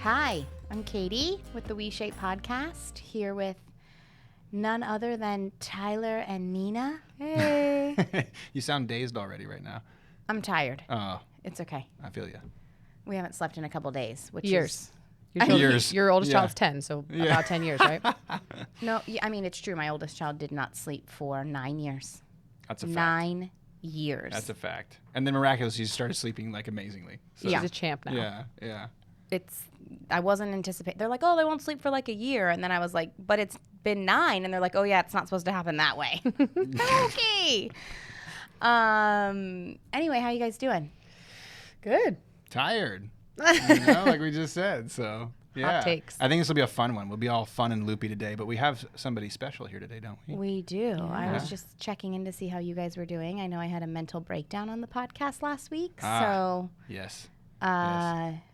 Hi, I'm Katie with the WeShape podcast, here with none other than Tyler and Nina. Hey. You sound dazed already right now. I'm tired. Oh, It's okay. I feel you. We haven't slept in a couple days, which Years. Years. Your oldest Yeah. child's 10, so about 10 years, right? No, I mean, it's true. My oldest child did not sleep for 9 years. That's a fact. 9 years. That's a fact. And then miraculously, she started sleeping like amazingly. So, Yeah. She's a champ now. Yeah. I wasn't anticipating. They're like, oh, they won't sleep for like a year. And then I was like, but it's been 9. And they're like, oh, yeah, it's not supposed to happen that way. Okay. Anyway, how you guys doing? Good. Tired. Like we just said. So, yeah. Hot takes. I think this will be a fun one. We'll be all fun and loopy today, but we have somebody special here today, don't we? We do. I was Yeah. just checking in to see how you guys were doing. I know I had a mental breakdown on the podcast last week. Ah. So, Yes.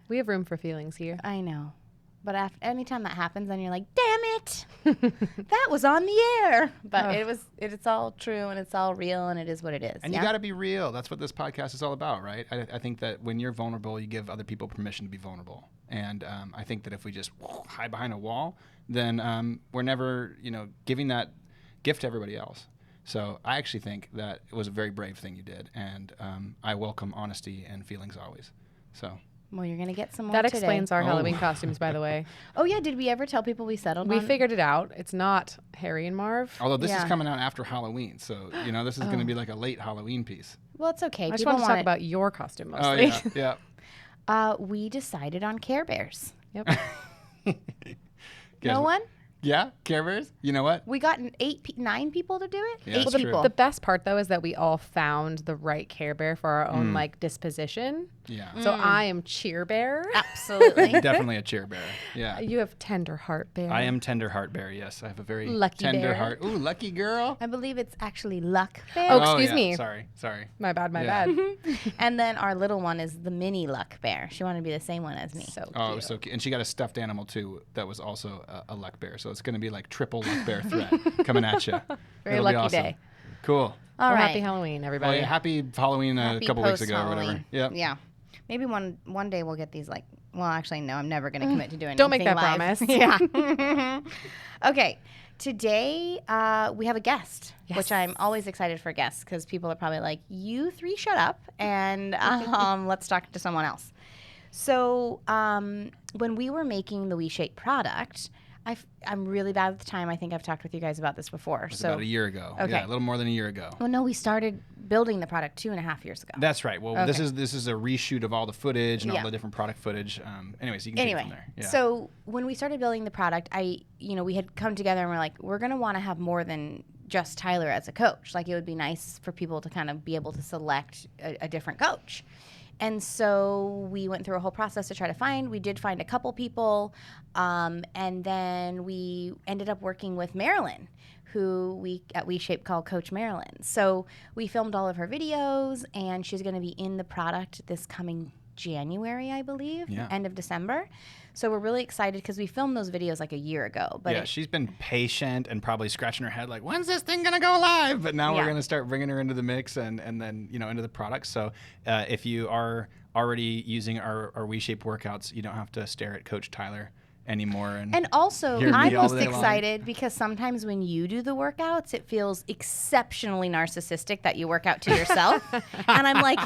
We have room for feelings here. I know. But anytime that happens, then you're like, damn it, that was on the air. But it's all true and it's all real and it is what it is. And you got to be real. That's what this podcast is all about, right? I think that when you're vulnerable, you give other people permission to be vulnerable. And I think that if we just hide behind a wall, then we're never, giving that gift to everybody else. So I actually think that it was a very brave thing you did. And I welcome honesty and feelings always. So. Well, you're going to get some more That today. explains our Halloween costumes, by the way. Oh, yeah. Did we ever tell people we settled We on? figured it out. It's not Harry and Marv. Although this is Yeah. coming out after Halloween, so this is going to be like a late Halloween piece. Well, it's okay. I just People wanted to talk want about your costume Oh mostly. yeah. we decided on Care Bears. Yep. Guess No what? one? Yeah, Care Bears. You know what? We got 9 people to do it? Yeah, 8 that's people. true. The best part, though, is that we all found the right Care Bear for our own disposition. Yeah. So I am Cheer Bear. Absolutely. Definitely a cheer bear. Yeah. You have Tender Heart Bear. I am tender heart bear. Yes, I have a very Lucky tender bear. heart. Ooh, lucky girl. I believe it's actually Luck Bear. Oh, excuse yeah. me. Sorry. My bad. Yeah. And then our little one is the mini Luck Bear. She wanted to be the same one as me. So Oh, it cute. was so cute. And she got a stuffed animal too that was also a luck bear. So it's going to be like triple luck bear threat coming at you. Very lucky day. Cool. All Well, right. happy Halloween, Well, everybody. yeah, happy Halloween Happy a couple weeks ago or post-Halloween. whatever. Yep. Yeah. Maybe one day we'll get these well, actually, no, I'm never going to commit to doing Don't make anything that live. promise. Yeah. Okay. Today, we have a guest, Yes. which I'm always excited for guests because people are probably like, you 3 shut up and let's talk to someone else. So when we were making the WeShape product, I'm really bad with time. I think I've talked with you guys about this before. It was about a year ago. Okay. Yeah, a little more than a year ago. Well, no, we started building the product 2.5 years ago. That's right. Well, this is a reshoot of all the footage and Yeah. all the different product footage. Anyways, you can take it from there. Yeah. So when we started building the product, we had come together and we're like, we're going to want to have more than just Tyler as a coach. Like, it would be nice for people to kind of be able to select a different coach. And so we went through a whole process to try to find. We did find a couple people, and then we ended up working with Marilyn, who we at WeShape call Coach Marilyn. So we filmed all of her videos, and she's going to be in the product this coming January, I believe, Yeah. end of December. So we're really excited because we filmed those videos like a year ago. But yeah, she's been patient and probably scratching her head like, when's this thing going to go live? But now Yeah. we're going to start bringing her into the mix and then, into the product. So if you are already using our WeShape workouts, you don't have to stare at Coach Tyler anymore. And also, Hear me I'm all most day long. excited because sometimes when you do the workouts, it feels exceptionally narcissistic that you work out to yourself. And I'm like,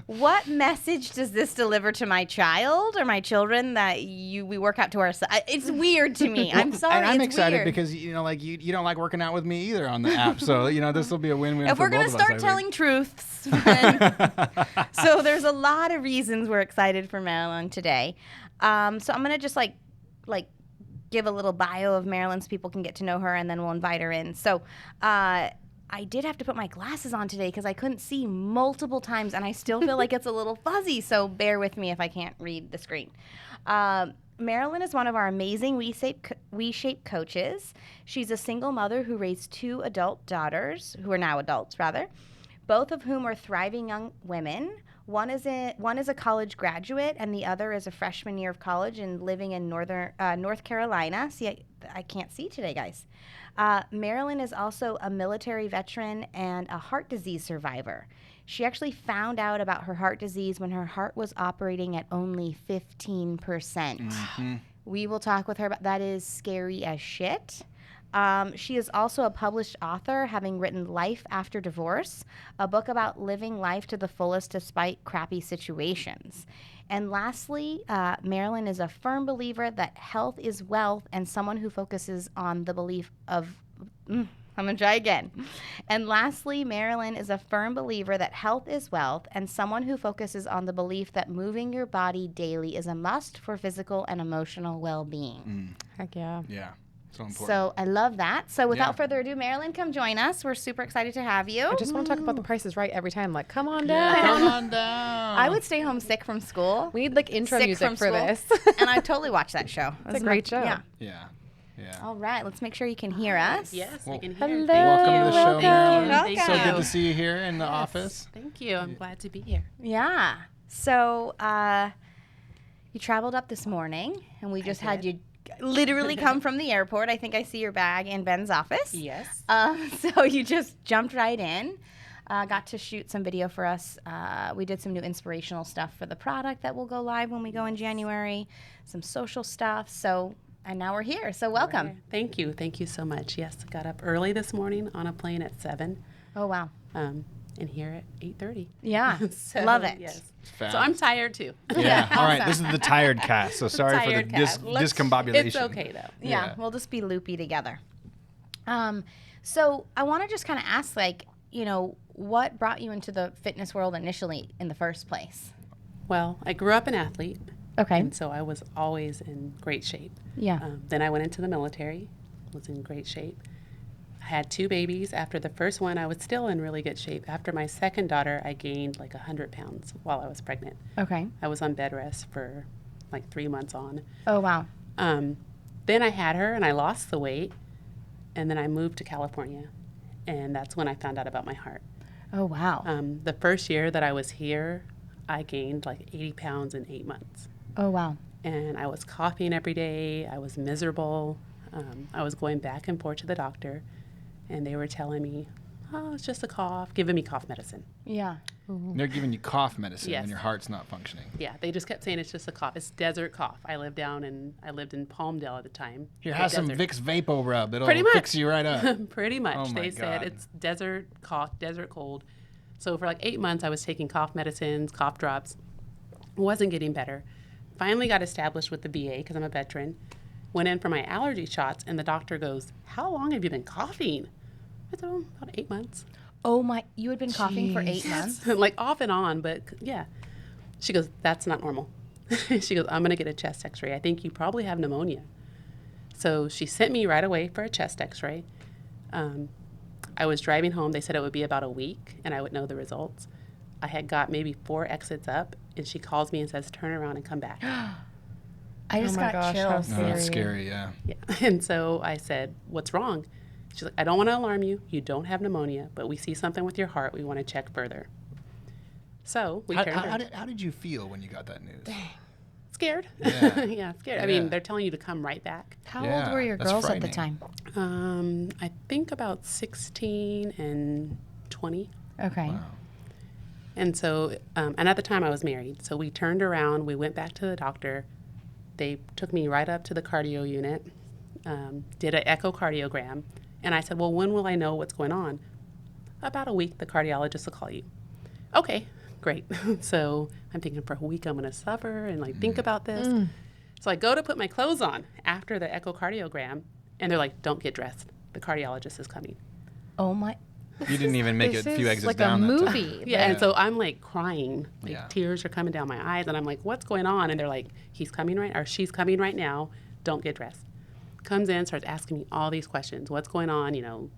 what message does this deliver to my child or my children that we work out to ourselves? It's weird to me. I'm sorry. And I'm it's excited weird. because, you don't like working out with me either on the app. So, this will be a win-win If for we're both going to of us, start I think. telling truths, then so there's a lot of reasons we're excited for Marilyn today. So I'm going to just like give a little bio of Marilyn so people can get to know her, and then we'll invite her in. So I did have to put my glasses on today because I couldn't see multiple times, and I still feel like it's a little fuzzy, so bear with me if I can't read the screen. Marilyn is one of our amazing WeShape coaches. She's a single mother who raised 2 adult daughters, who are now adults, rather, both of whom are thriving young women. One is a college graduate, and the other is a freshman year of college and living in North Carolina. See, I can't see today, guys. Marilyn is also a military veteran and a heart disease survivor. She actually found out about her heart disease when her heart was operating at only 15%. Mm-hmm. We will talk with her about that. Is scary as shit. She is also a published author, having written Life After Divorce, a book about living life to the fullest despite crappy situations. And lastly, Marilyn is a firm believer that health is wealth and someone who focuses on the belief of... I'm going to try again. And lastly, Marilyn is a firm believer that health is wealth and someone who focuses on the belief that moving your body daily is a must for physical and emotional well-being. Heck yeah. Yeah. So important. So I love that. So without further ado, Marilyn, come join us. We're super excited to have you. I just want to talk about the Price is Right every time. Like, come on down. Come on down. I would stay home sick from school. We need like intro Sick music from for school. this. And I totally watched that show. It's a great show. Yeah. Yeah. Yeah. All right. Let's make sure you can hear us. Yes, Well, I can hear. hello. Welcome to the show, Welcome. Marilyn. Welcome. So good to see you here in the office. Thank you. I'm glad to be here. Yeah. So you traveled up this morning, and we just had you literally come from the airport. I think I see your bag in Ben's office. Yes. So you just jumped right in. Got to shoot some video for us. We did some new inspirational stuff for the product that will go live when we go in January. Some social stuff. And now we're here. So welcome. Right. Thank you. Thank you so much. Yes, I got up early this morning on a plane at 7. Oh, wow. And here at 8:30. Yeah. So, Love it. Yes. Fab. So I'm tired too. Yeah. All right. This is the tired cast. So sorry for the tired cast. discombobulation. It's okay though. Yeah, Yeah. we'll just be loopy together. So I want to just kind of ask, like, what brought you into the fitness world initially in the first place? Well, I grew up an athlete. Okay. And so I was always in great shape. Yeah. Then I went into the military, was in great shape. I had 2 babies. After the first one, I was still in really good shape. After my second daughter, I gained like 100 pounds while I was pregnant. Okay. I was on bed rest for like 3 months on. Oh, wow. Then I had her and I lost the weight. And then I moved to California. And that's when I found out about my heart. Oh, wow. The first year that I was here, I gained like 80 pounds in 8 months. Oh, wow. And I was coughing every day. I was miserable. I was going back and forth to the doctor, and they were telling me, oh, it's just a cough, giving me cough medicine. Yeah. They're giving you cough medicine Yes. when your heart's not functioning. Yeah, they just kept saying it's just a cough. It's desert cough. I lived in Palmdale at the time. Here, The have some desert. Vicks Vapo Rub. It'll Pretty much. fix you right up. Pretty much. Oh my They said God. it's desert cough, desert cold. So for like 8 months, I was taking cough medicines, cough drops. Wasn't getting better. Finally got established with the VA because I'm a veteran. Went in for my allergy shots, and the doctor goes, how long have you been coughing? I said, oh, about 8 months. Oh, my. You had been coughing for 8 months? Like off and on, but yeah. She goes, that's not normal. She goes, I'm going to get a chest x-ray. I think you probably have pneumonia. So she sent me right away for a chest x-ray. I was driving home. They said it would be about a week, and I would know the results. I had got maybe 4 exits up, and she calls me and says, turn around and come back. I just Oh my got gosh, how chills. No, that's Scary. scary, yeah. Yeah. And so I said, what's wrong? She's like, I don't want to alarm you. You don't have pneumonia, but we see something with your heart. We want to check further. So we turned around. How did you feel when you got that news? Scared. Yeah. Yeah, scared. I Yeah. mean, they're telling you to come right back. How Yeah, old were your that's girls at the frightening. time? I think about 16 and 20. Okay. Wow. And so, and at the time I was married. So we turned around, we went back to the doctor. They took me right up to the cardio unit, did an echocardiogram. And I said, well, when will I know what's going on? About a week, the cardiologist will call you. Okay, great. So I'm thinking for a week I'm going to suffer and like think about this. So I go to put my clothes on after the echocardiogram, and they're like, don't get dressed. The cardiologist is coming. Oh, my. You didn't even make it This a few is exits like down a that time. movie. Yeah, and so I'm like crying, like Yeah. tears are coming down my eyes, and I'm like, what's going on? And they're like, he's coming right, or she's coming right now. Don't get dressed. Comes in, starts asking me all these questions. What's going on? You know,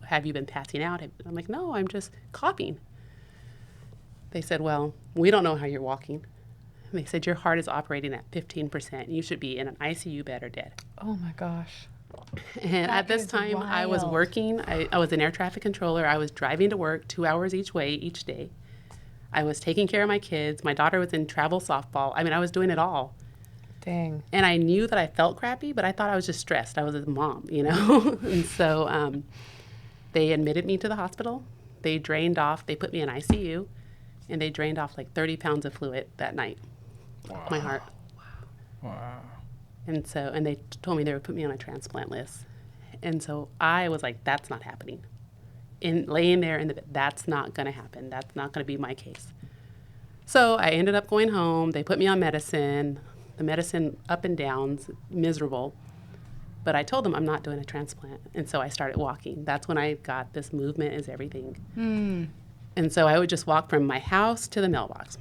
have you been passing out? I'm like, no, I'm just coughing. They said, well, we don't know how you're walking. And they said, your heart is operating at 15%. You should be in an ICU bed or dead. Oh my gosh. And at this is time, I was wild. working. I was an air traffic controller. I was driving to work 2 hours each way each day. I was taking care of my kids. My daughter was in travel softball. I mean, I was doing it all. Dang. And I knew that I felt crappy, but I thought I was just stressed. I was a mom, you know? And so they admitted me to the hospital. They drained off. They put me in ICU. and they drained off like 30 pounds of fluid that night. Wow. My heart. Wow. And they told me they would put me on a transplant list. And so I was like, that's not happening. Laying there in the bed, that's not going to happen. That's not going to be my case. So I ended up going home. They put me on medicine. The medicine up and downs, miserable. But I told them I'm not doing a transplant. And so I started walking. That's when I got this movement is everything. And so I would just walk from my house to the mailbox,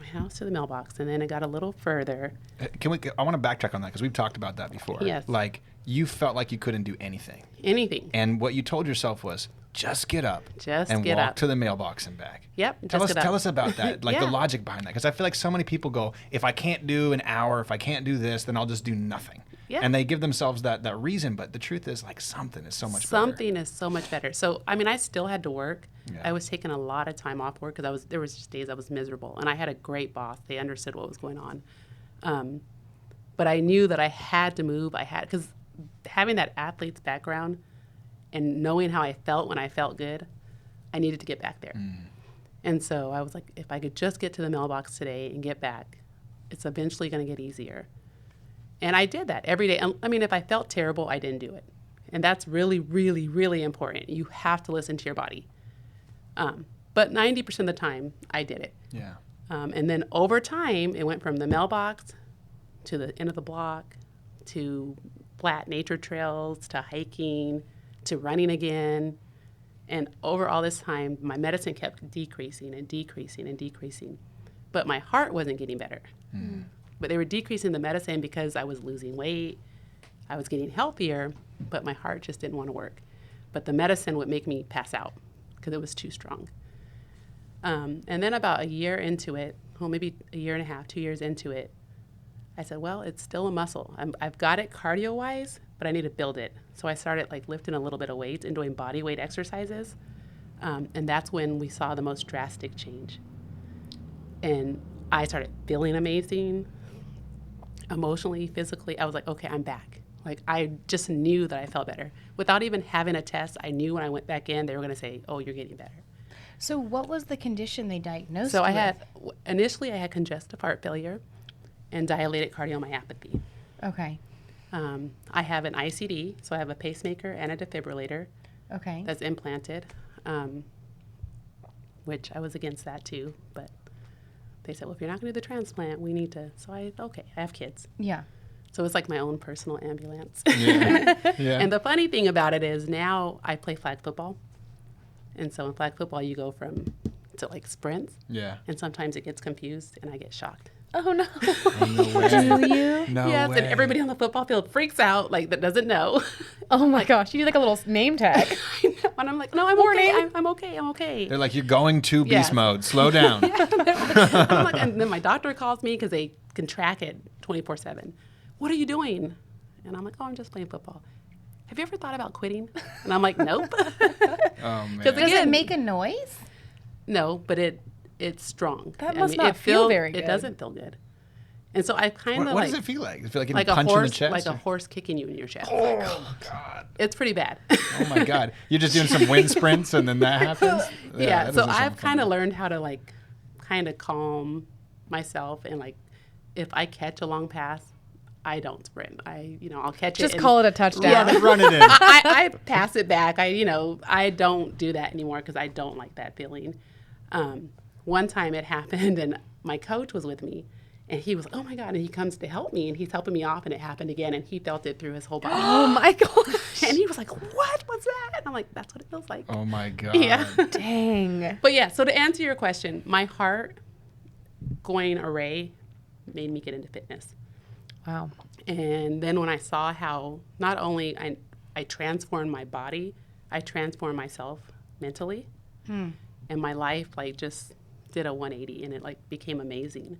and then it got a little further. I want to backtrack on that because we've talked about that before. Yes. Like, you felt like you couldn't do anything. Anything. And what you told yourself was, just get up. And walk to the mailbox and back. Yep. Tell us about that, like the Yeah. logic behind that. Because I feel like so many people go, if I can't do an hour, if I can't do this, then I'll just do nothing. Yeah. And they give themselves that reason. But the truth is, like, something is so much better. Something is so much better. So, I mean, I still had to work. Yeah. I was taking a lot of time off work because there was just days I was miserable. And I had a great boss. They understood what was going on. But I knew that I had to move. Because having that athlete's background and knowing how I felt when I felt good, I needed to get back there. And so I was like, if I could just get to the mailbox today and get back, it's eventually going to get easier. And I did that every day. I mean, if I felt terrible, I didn't do it. And that's really, really, really important. You have to listen to your body. But 90% of the time, I did it. Yeah. And then over time, it went from the mailbox to the end of the block to flat nature trails to hiking to running again. And over all this time, my medicine kept decreasing and decreasing and decreasing. But my heart wasn't getting better. But they were decreasing the medicine because I was losing weight. I was getting healthier, but my heart just didn't want to work. But the medicine would make me pass out because it was too strong. And then about a year into it, well, maybe a year and a half, 2 years into it, I said, well, it's still a muscle. I've got it cardio-wise, but I need to build it. So I started like lifting a little bit of weights and doing body weight exercises. And that's when we saw the most drastic change. And I started feeling amazing. Emotionally, physically, I was like, okay, I'm back. Like, I just knew that I felt better. Without even having a test, I knew when I went back in, they were going to say, oh, you're getting better. So what was the condition they diagnosed So with? Initially I had congestive heart failure and dilated cardiomyopathy. Okay. I have an ICD, so I have a pacemaker and a defibrillator Okay. that's implanted, which I was against that too, but they said, well, if you're not going to do the transplant, we need to. So I have kids. Yeah. So it's like my own personal ambulance. Yeah. And the funny thing about it is now I play flag football. And so in flag football, you go to like sprints. Yeah. And sometimes it gets confused and I get shocked. Oh, no. Oh, no way. Do you? No Yes, way. and everybody on the football field freaks out, like, that doesn't know. Oh my gosh, you need like a little name tag. And I'm like, no, I'm Warning. okay. I'm okay. I'm okay. They're like, you're going to beast Yes. mode. Slow down. I'm like, and then my doctor calls me because they can track it 24/7. What are you doing? And I'm like, oh, I'm just playing football. Have you ever thought about quitting? And I'm like, nope. Oh, man. Because Does it make a noise? No, but it's strong. That must not feel very good. It doesn't feel good. And so I kind of What like, does it feel like? Does it feel like getting like a punched horse, in the chest? like a or- horse kicking you in your chest. Oh, God. It's pretty bad. Oh, my God. You're just doing some wind sprints and then that happens? Yeah, that so doesn't sound I've kind of fun. learned how to like kind of calm myself and like if I catch a long pass, I don't sprint. I'll catch it. Just and call it a touchdown. Run it in. I pass it back. I don't do that anymore because I don't like that feeling. One time it happened and my coach was with me and he was, oh my God, and he comes to help me and he's helping me off and it happened again and he felt it through his whole body. Oh my gosh. And he was like, what was that? And I'm like, that's what it feels like. Oh, my God. Yeah. Dang. But yeah, so to answer your question, my heart going array made me get into fitness. Wow. And then when I saw how not only I transformed my body, I transformed myself mentally. And my life like just did a 180 and it like became amazing.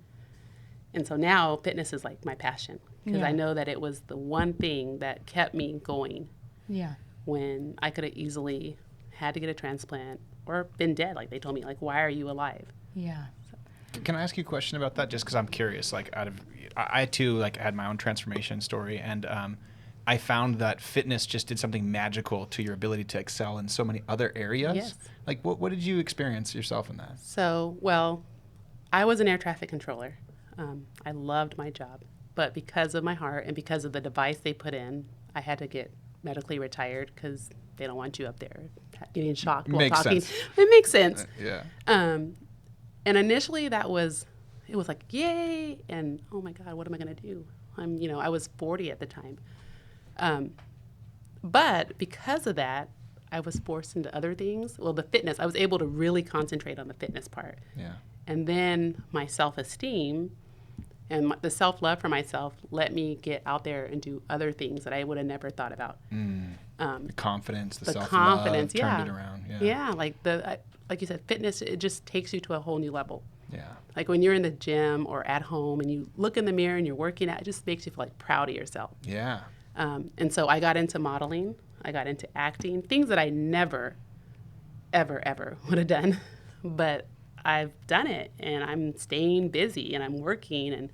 And so now fitness is like my passion because Yeah. I know that it was the one thing that kept me going Yeah. when I could have easily had to get a transplant or been dead. Like they told me, like, why are you alive? Yeah. Can I ask you a question about that? Just because I'm curious. Like, I too like had my own transformation story, and I found that fitness just did something magical to your ability to excel in so many other areas. Yes. Like, what did you experience yourself in that? So, well, I was an air traffic controller. I loved my job. But because of my heart and because of the device they put in, I had to get medically retired because they don't want you up there getting shocked while Makes talking. sense. It makes sense. Yeah. And initially it was like, yay. And oh my God, what am I going to do? I was 40 at the time. But because of that, I was forced into other things. Well, the fitness, I was able to really concentrate on the fitness part. Yeah. And then my self-esteem and the self-love for myself let me get out there and do other things that I would have never thought about. The confidence, the self-love, confidence, turned it around. Yeah. Yeah, like you said, fitness, it just takes you to a whole new level. Yeah. Like when you're in the gym or at home and you look in the mirror and you're working out, it just makes you feel like proud of yourself. Yeah. And so I got into modeling. I got into acting, things that I never, ever, ever would have done. But I've done it, and I'm staying busy, and I'm working, and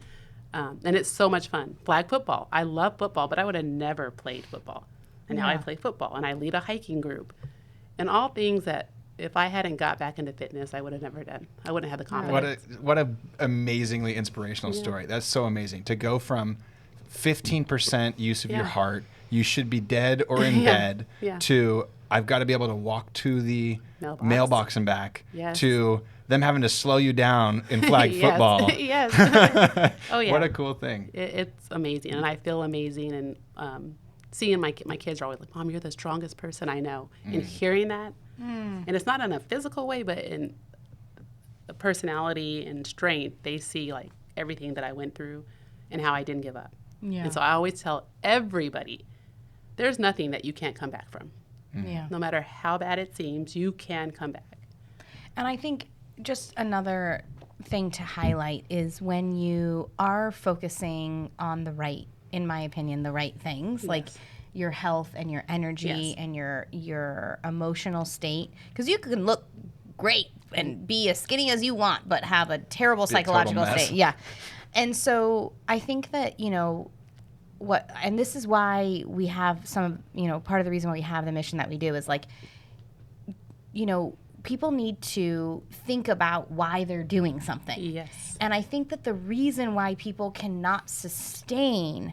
it's so much fun. Flag football. I love football, but I would have never played football. And now I play football, and I lead a hiking group. And all things that if I hadn't got back into fitness, I would have never done. I wouldn't have the confidence. What a amazingly inspirational story. That's so amazing. To go from 15% use of your heart, you should be dead or in bed, to I've got to be able to walk to the mailbox and back, to them having to slow you down in flag football. Yes. Oh, yeah. What a cool thing. It's amazing, and I feel amazing. And seeing my kids are always like, Mom, you're the strongest person I know. And hearing that, and it's not in a physical way, but in personality and strength, they see like everything that I went through and how I didn't give up. Yeah. And so I always tell everybody, there's nothing that you can't come back from. Yeah. No matter how bad it seems, you can come back. And I think just another thing to highlight is when you are focusing on the right, in my opinion, the right things, like your health and your energy and your emotional state, because you can look great and be as skinny as you want, but have a terrible psychological state. Yeah. And so I think that, and this is why we have part of the reason why we have the mission that we do is like, people need to think about why they're doing something. Yes. And I think that the reason why people cannot sustain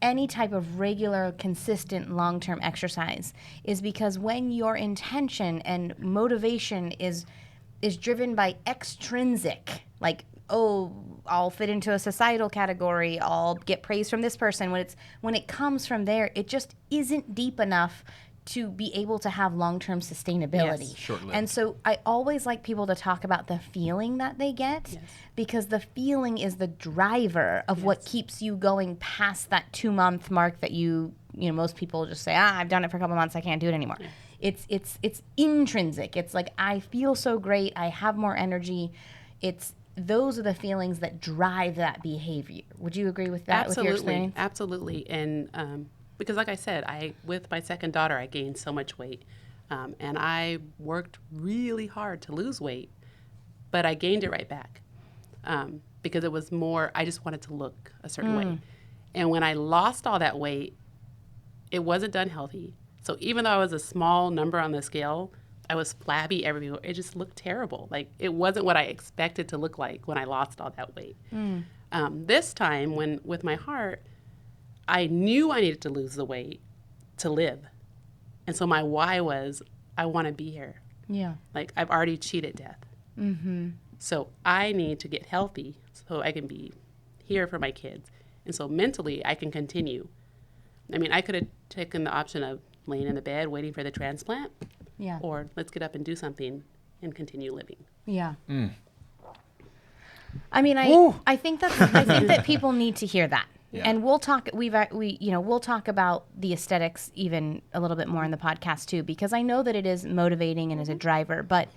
any type of regular, consistent, long-term exercise is because when your intention and motivation is driven by extrinsic, like, oh, I'll fit into a societal category, I'll get praise from this person. When it comes from there, it just isn't deep enough to be able to have long-term sustainability. Yes. Short-lived. And so I always like people to talk about the feeling that they get, because the feeling is the driver of what keeps you going past that 2-month mark that most people just say, I've done it for a couple months, I can't do it anymore. It's intrinsic. It's like, I feel so great, I have more energy. Those are the feelings that drive that behavior. Would you agree with that? Absolutely. With your experience? Absolutely. And because like I said, with my second daughter, I gained so much weight. And I worked really hard to lose weight, but I gained it right back. Because it was more, I just wanted to look a certain way. And when I lost all that weight, it wasn't done healthy. So even though I was a small number on the scale, I was flabby everywhere. It just looked terrible. Like, it wasn't what I expected to look like when I lost all that weight. This time, with my heart, I knew I needed to lose the weight to live. And so my why was, I want to be here. Yeah. Like, I've already cheated death. Mm-hmm. So I need to get healthy so I can be here for my kids. And so mentally, I can continue. I mean, I could have taken the option of laying in the bed waiting for the transplant. Yeah. Or let's get up and do something and continue living. Yeah. I mean, I think that people need to hear that. Yeah. And we'll talk. We'll talk about the aesthetics even a little bit more in the podcast too, because I know that it is motivating and is a driver. But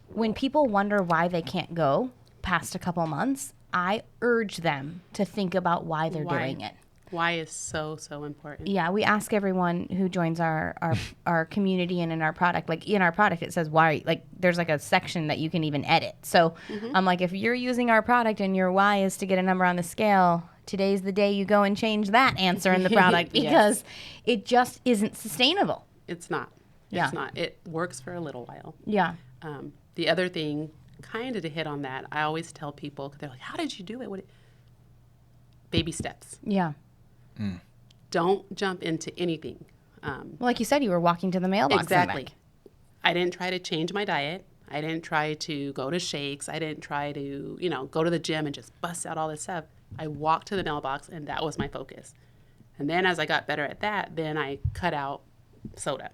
when people wonder why they can't go past a couple months, I urge them to think about why they're doing it. Why is so important. Yeah, we ask everyone who joins our community and in our product, like in our product, it says why, like there's like a section that you can even edit. So I'm like, if you're using our product and your why is to get a number on the scale, today's the day you go and change that answer in the product because it just isn't sustainable. It's not. Yeah. It's not. It works for a little while. Yeah. The other thing, kind of to hit on that, I always tell people, 'cause they're like, how did you do it? Baby steps. Yeah. Don't jump into anything. Well, like you said, you were walking to the mailbox. Exactly. And back. I didn't try to change my diet. I didn't try to go to shakes. I didn't try to, go to the gym and just bust out all this stuff. I walked to the mailbox, and that was my focus. And then as I got better at that, then I cut out soda.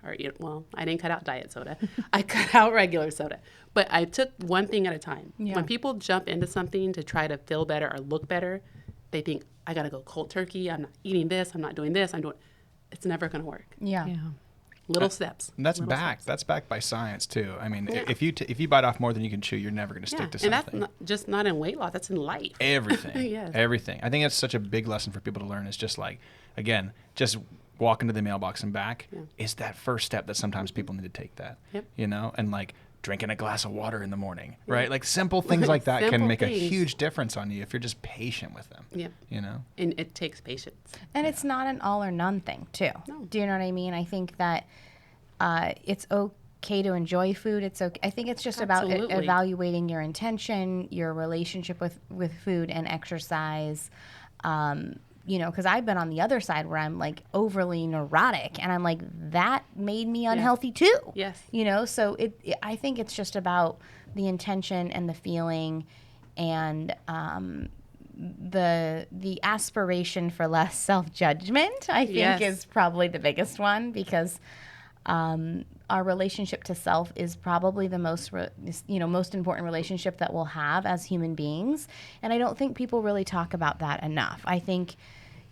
I didn't cut out diet soda. I cut out regular soda. But I took one thing at a time. Yeah. When people jump into something to try to feel better or look better, they think, I got to go cold turkey. I'm not eating this. I'm not doing this. It's never going to work. Yeah. Little steps. And that's Little backed. steps. That's backed by science too. I mean, Yeah. if you bite off more than you can chew, you're never going to stick to something. And that's not in weight loss. That's in life. Everything. Yes. Everything. I think that's such a big lesson for people to learn. Is just like, again, just walking to the mailbox and back is that first step that sometimes people need to take that. Yep. And like drinking a glass of water in the morning, right? Like simple things like that can Simple make things. a huge difference on you if you're just patient with them. Yep. And it takes patience. And it's not an all or none thing, too. No. Do you know what I mean? I think that it's okay to enjoy food. It's okay. I think it's just about Absolutely. evaluating your intention, your relationship with food and exercise. Because I've been on the other side where I'm like overly neurotic, and I'm like, that made me unhealthy too. Yes. So I think it's just about the intention and the feeling, and the aspiration for less self-judgment, I think, Yes. is probably the biggest one, because our relationship to self is probably the most important relationship that we'll have as human beings. And I don't think people really talk about that enough. I think,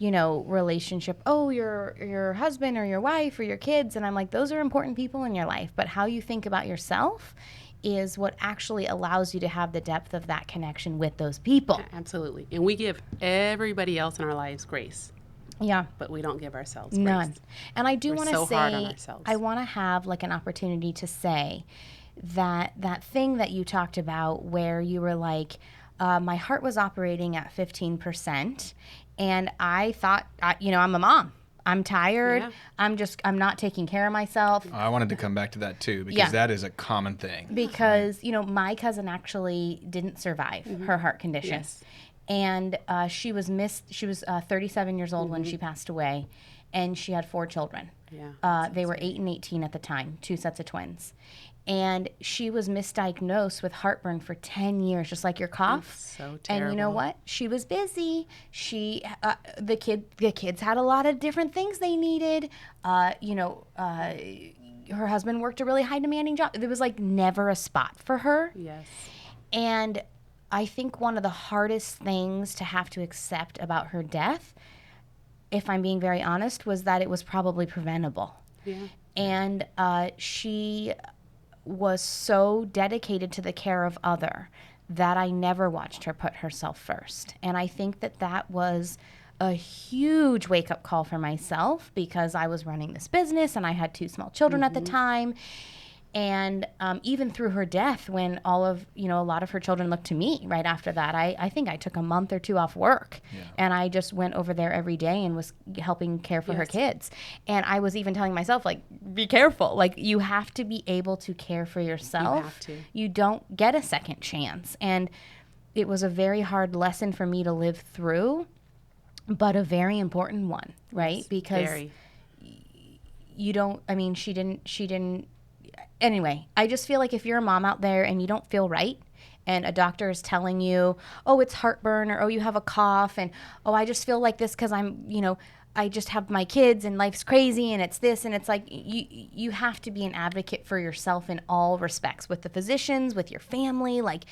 relationship, your husband or your wife or your kids. And I'm like, those are important people in your life. But how you think about yourself is what actually allows you to have the depth of that connection with those people. Absolutely. And we give everybody else in our lives grace, Yeah. but we don't give ourselves None. grace. And I do We're want to so hard on say, ourselves. I want to have like an opportunity to say that thing that you talked about where you were like, my heart was operating at 15%. And I thought, I'm a mom. I'm tired. Yeah. I'm not taking care of myself. I wanted to come back to that too, because Yeah. that is a common thing. Because, my cousin actually didn't survive her heart condition. Yes. And she was 37 years old when she passed away, and she had 4 children. Yeah. They were 8 and 18 at the time, 2 sets of twins. And she was misdiagnosed with heartburn for 10 years, just like your cough. That's so And you know terrible. what? She was busy. The kids had a lot of different things they needed. Her husband worked a really high demanding job. There was like never a spot for her. Yes. And I think one of the hardest things to have to accept about her death, if I'm being very honest, was that it was probably preventable. Yeah. And she was so dedicated to the care of other that I never watched her put herself first. And I think that was a huge wake-up call for myself, because I was running this business and I had 2 small children at the time. And even through her death, when a lot of her children looked to me right after that, I think I took a month or 2 off work. Yeah. And I just went over there every day and was helping care for her Yes. kids. And I was even telling myself, like, be careful. Like, you have to be able to care for yourself. You have to. You don't get a second chance. And it was a very hard lesson for me to live through, but a very important one, right? Yes, Because very. she didn't. Anyway, I just feel like if you're a mom out there and you don't feel right, and a doctor is telling you, oh, it's heartburn, or oh, you have a cough, and oh, I just feel like this because I just have my kids and life's crazy and it's this, and it's like you have to be an advocate for yourself in all respects, with the physicians, with your family. Like,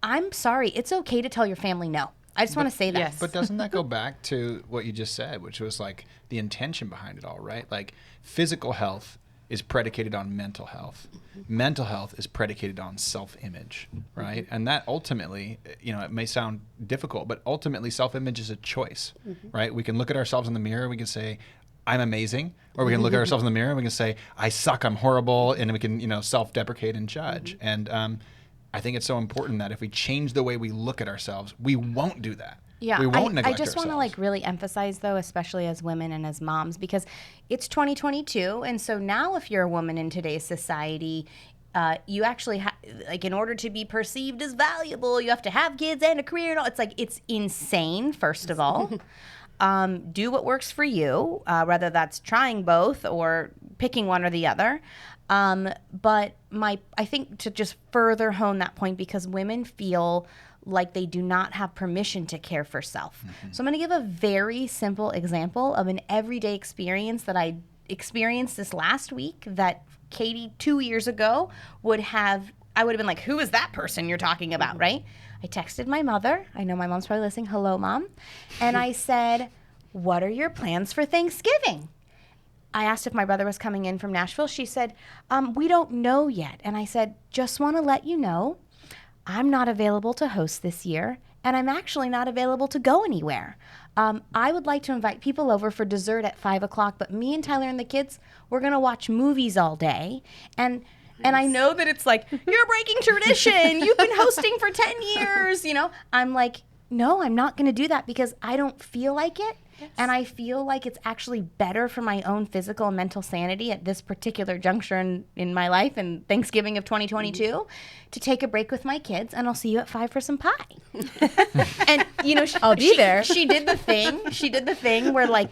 I'm sorry, it's okay to tell your family no. I just want to say that. yes. But doesn't that go back to what you just said, which was like the intention behind it all, right? Like physical health is predicated on mental health. Mental health is predicated on self-image, right? And that ultimately, it may sound difficult, but ultimately self-image is a choice, right? We can look at ourselves in the mirror, we can say, I'm amazing, or we can look at ourselves in the mirror and we can say, I suck, I'm horrible, and we can, self-deprecate and judge. And I think it's so important that if we change the way we look at ourselves, we won't do that. Yeah, we won't neglect I just want to ourselves. really emphasize, though, especially as women and as moms, because it's 2022, and so now if you're a woman in today's society, you actually like, in order to be perceived as valuable, you have to have kids and a career and all. It's like, it's insane, first of all. Do what works for you, whether that's trying both or picking one or the other. But I think to just further hone that point, because women feel like they do not have permission to care for self. So I'm going to give a very simple example of an everyday experience that I experienced this last week that Katie 2 years ago I would have been like, who is that person you're talking about, right? I texted my mother. I know my mom's probably listening. Hello, Mom. And I said, what are your plans for Thanksgiving? I asked if my brother was coming in from Nashville. She said, we don't know yet. And I said, just want to let you know, I'm not available to host this year, and I'm actually not available to go anywhere. I would like to invite people over for dessert at 5 o'clock, but me and Tyler and the kids, we're going to watch movies all day. And I know that it's like, you're breaking tradition. You've been hosting for 10 years. You know, I'm like, no, I'm not going to do that because I don't feel like it. Yes. And I feel like it's actually better for my own physical and mental sanity at this particular juncture in my life and Thanksgiving of 2022 to take a break with my kids, and I'll see you at 5 for some pie. And, you know, I'll be there. She did the thing where like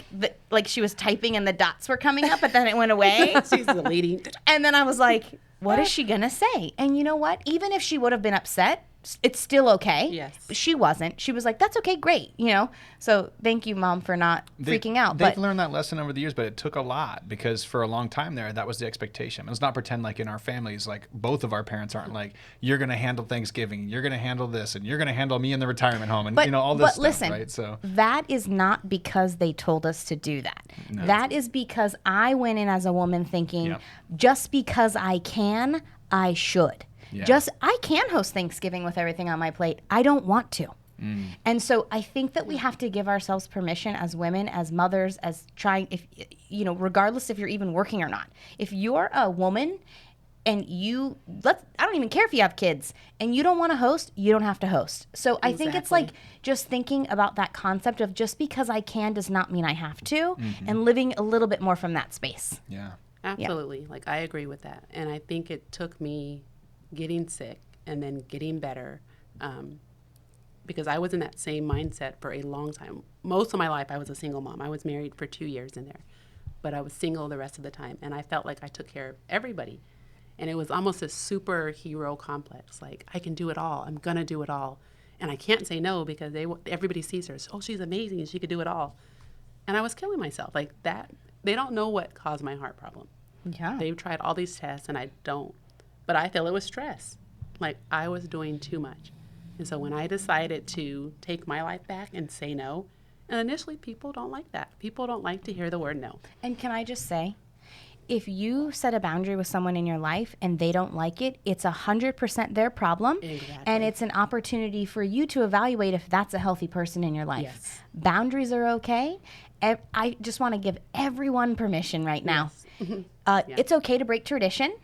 she was typing and the dots were coming up, but then it went away. She's deleting. And then I was like, what is she going to say? And you know what? Even if she would have been upset, it's still okay. Yes. But she wasn't. She was like, that's okay, great, you know? So thank you, Mom, for not freaking out. They've learned that lesson over the years, but it took a lot because for a long time there, that was the expectation. Let's not pretend like in our families, like both of our parents aren't like, you're going to handle Thanksgiving, you're going to handle this, and you're going to handle me in the retirement home, and you know, all this stuff, listen, right? So that is not because they told us to do that. No. That is because I went in as a woman thinking, just because I can, I should. Yeah. I can host Thanksgiving with everything on my plate. I don't want to. And so I think that we have to give ourselves permission as women, as mothers, as if you know, regardless if you're even working or not. If you're a woman and I don't even care if you have kids and you don't want to host, you don't have to host. So I think it's like just thinking about that concept of just because I can does not mean I have to, and living a little bit more from that space. Yeah. Absolutely. Yeah. Like, I agree with that. And I think it took me getting sick and then getting better, because I was in that same mindset for a long time. Most of my life, I was a single mom. I was married for 2 years in there, but I was single the rest of the time. And I felt like I took care of everybody. And it was almost a superhero complex. Like, I can do it all. I'm going to do it all. And I can't say no because everybody sees her. Oh, she's amazing. She could do it all. And I was killing myself like that. They don't know what caused my heart problem. Yeah. They've tried all these tests and I don't. But I feel it was stress. Like, I was doing too much. And so when I decided to take my life back and say no, and initially people don't like that. People don't like to hear the word no. And can I just say, if you set a boundary with someone in your life and they don't like it, it's 100% their problem. Exactly. And it's an opportunity for you to evaluate if that's a healthy person in your life. Yes. Boundaries are okay. I just want to give everyone permission right now. Yes. It's okay to break tradition.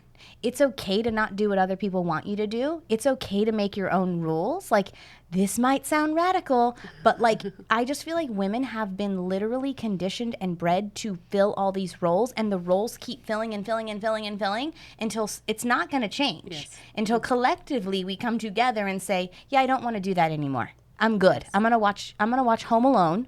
It's okay to not do what other people want you to do. It's okay to make your own rules. Like, this might sound radical, but like, I just feel like women have been literally conditioned and bred to fill all these roles, and the roles keep filling and filling and filling and filling until it's not going to change. Yes. Until collectively we come together and say, yeah, I don't want to do that anymore. I'm good. I'm gonna watch Home Alone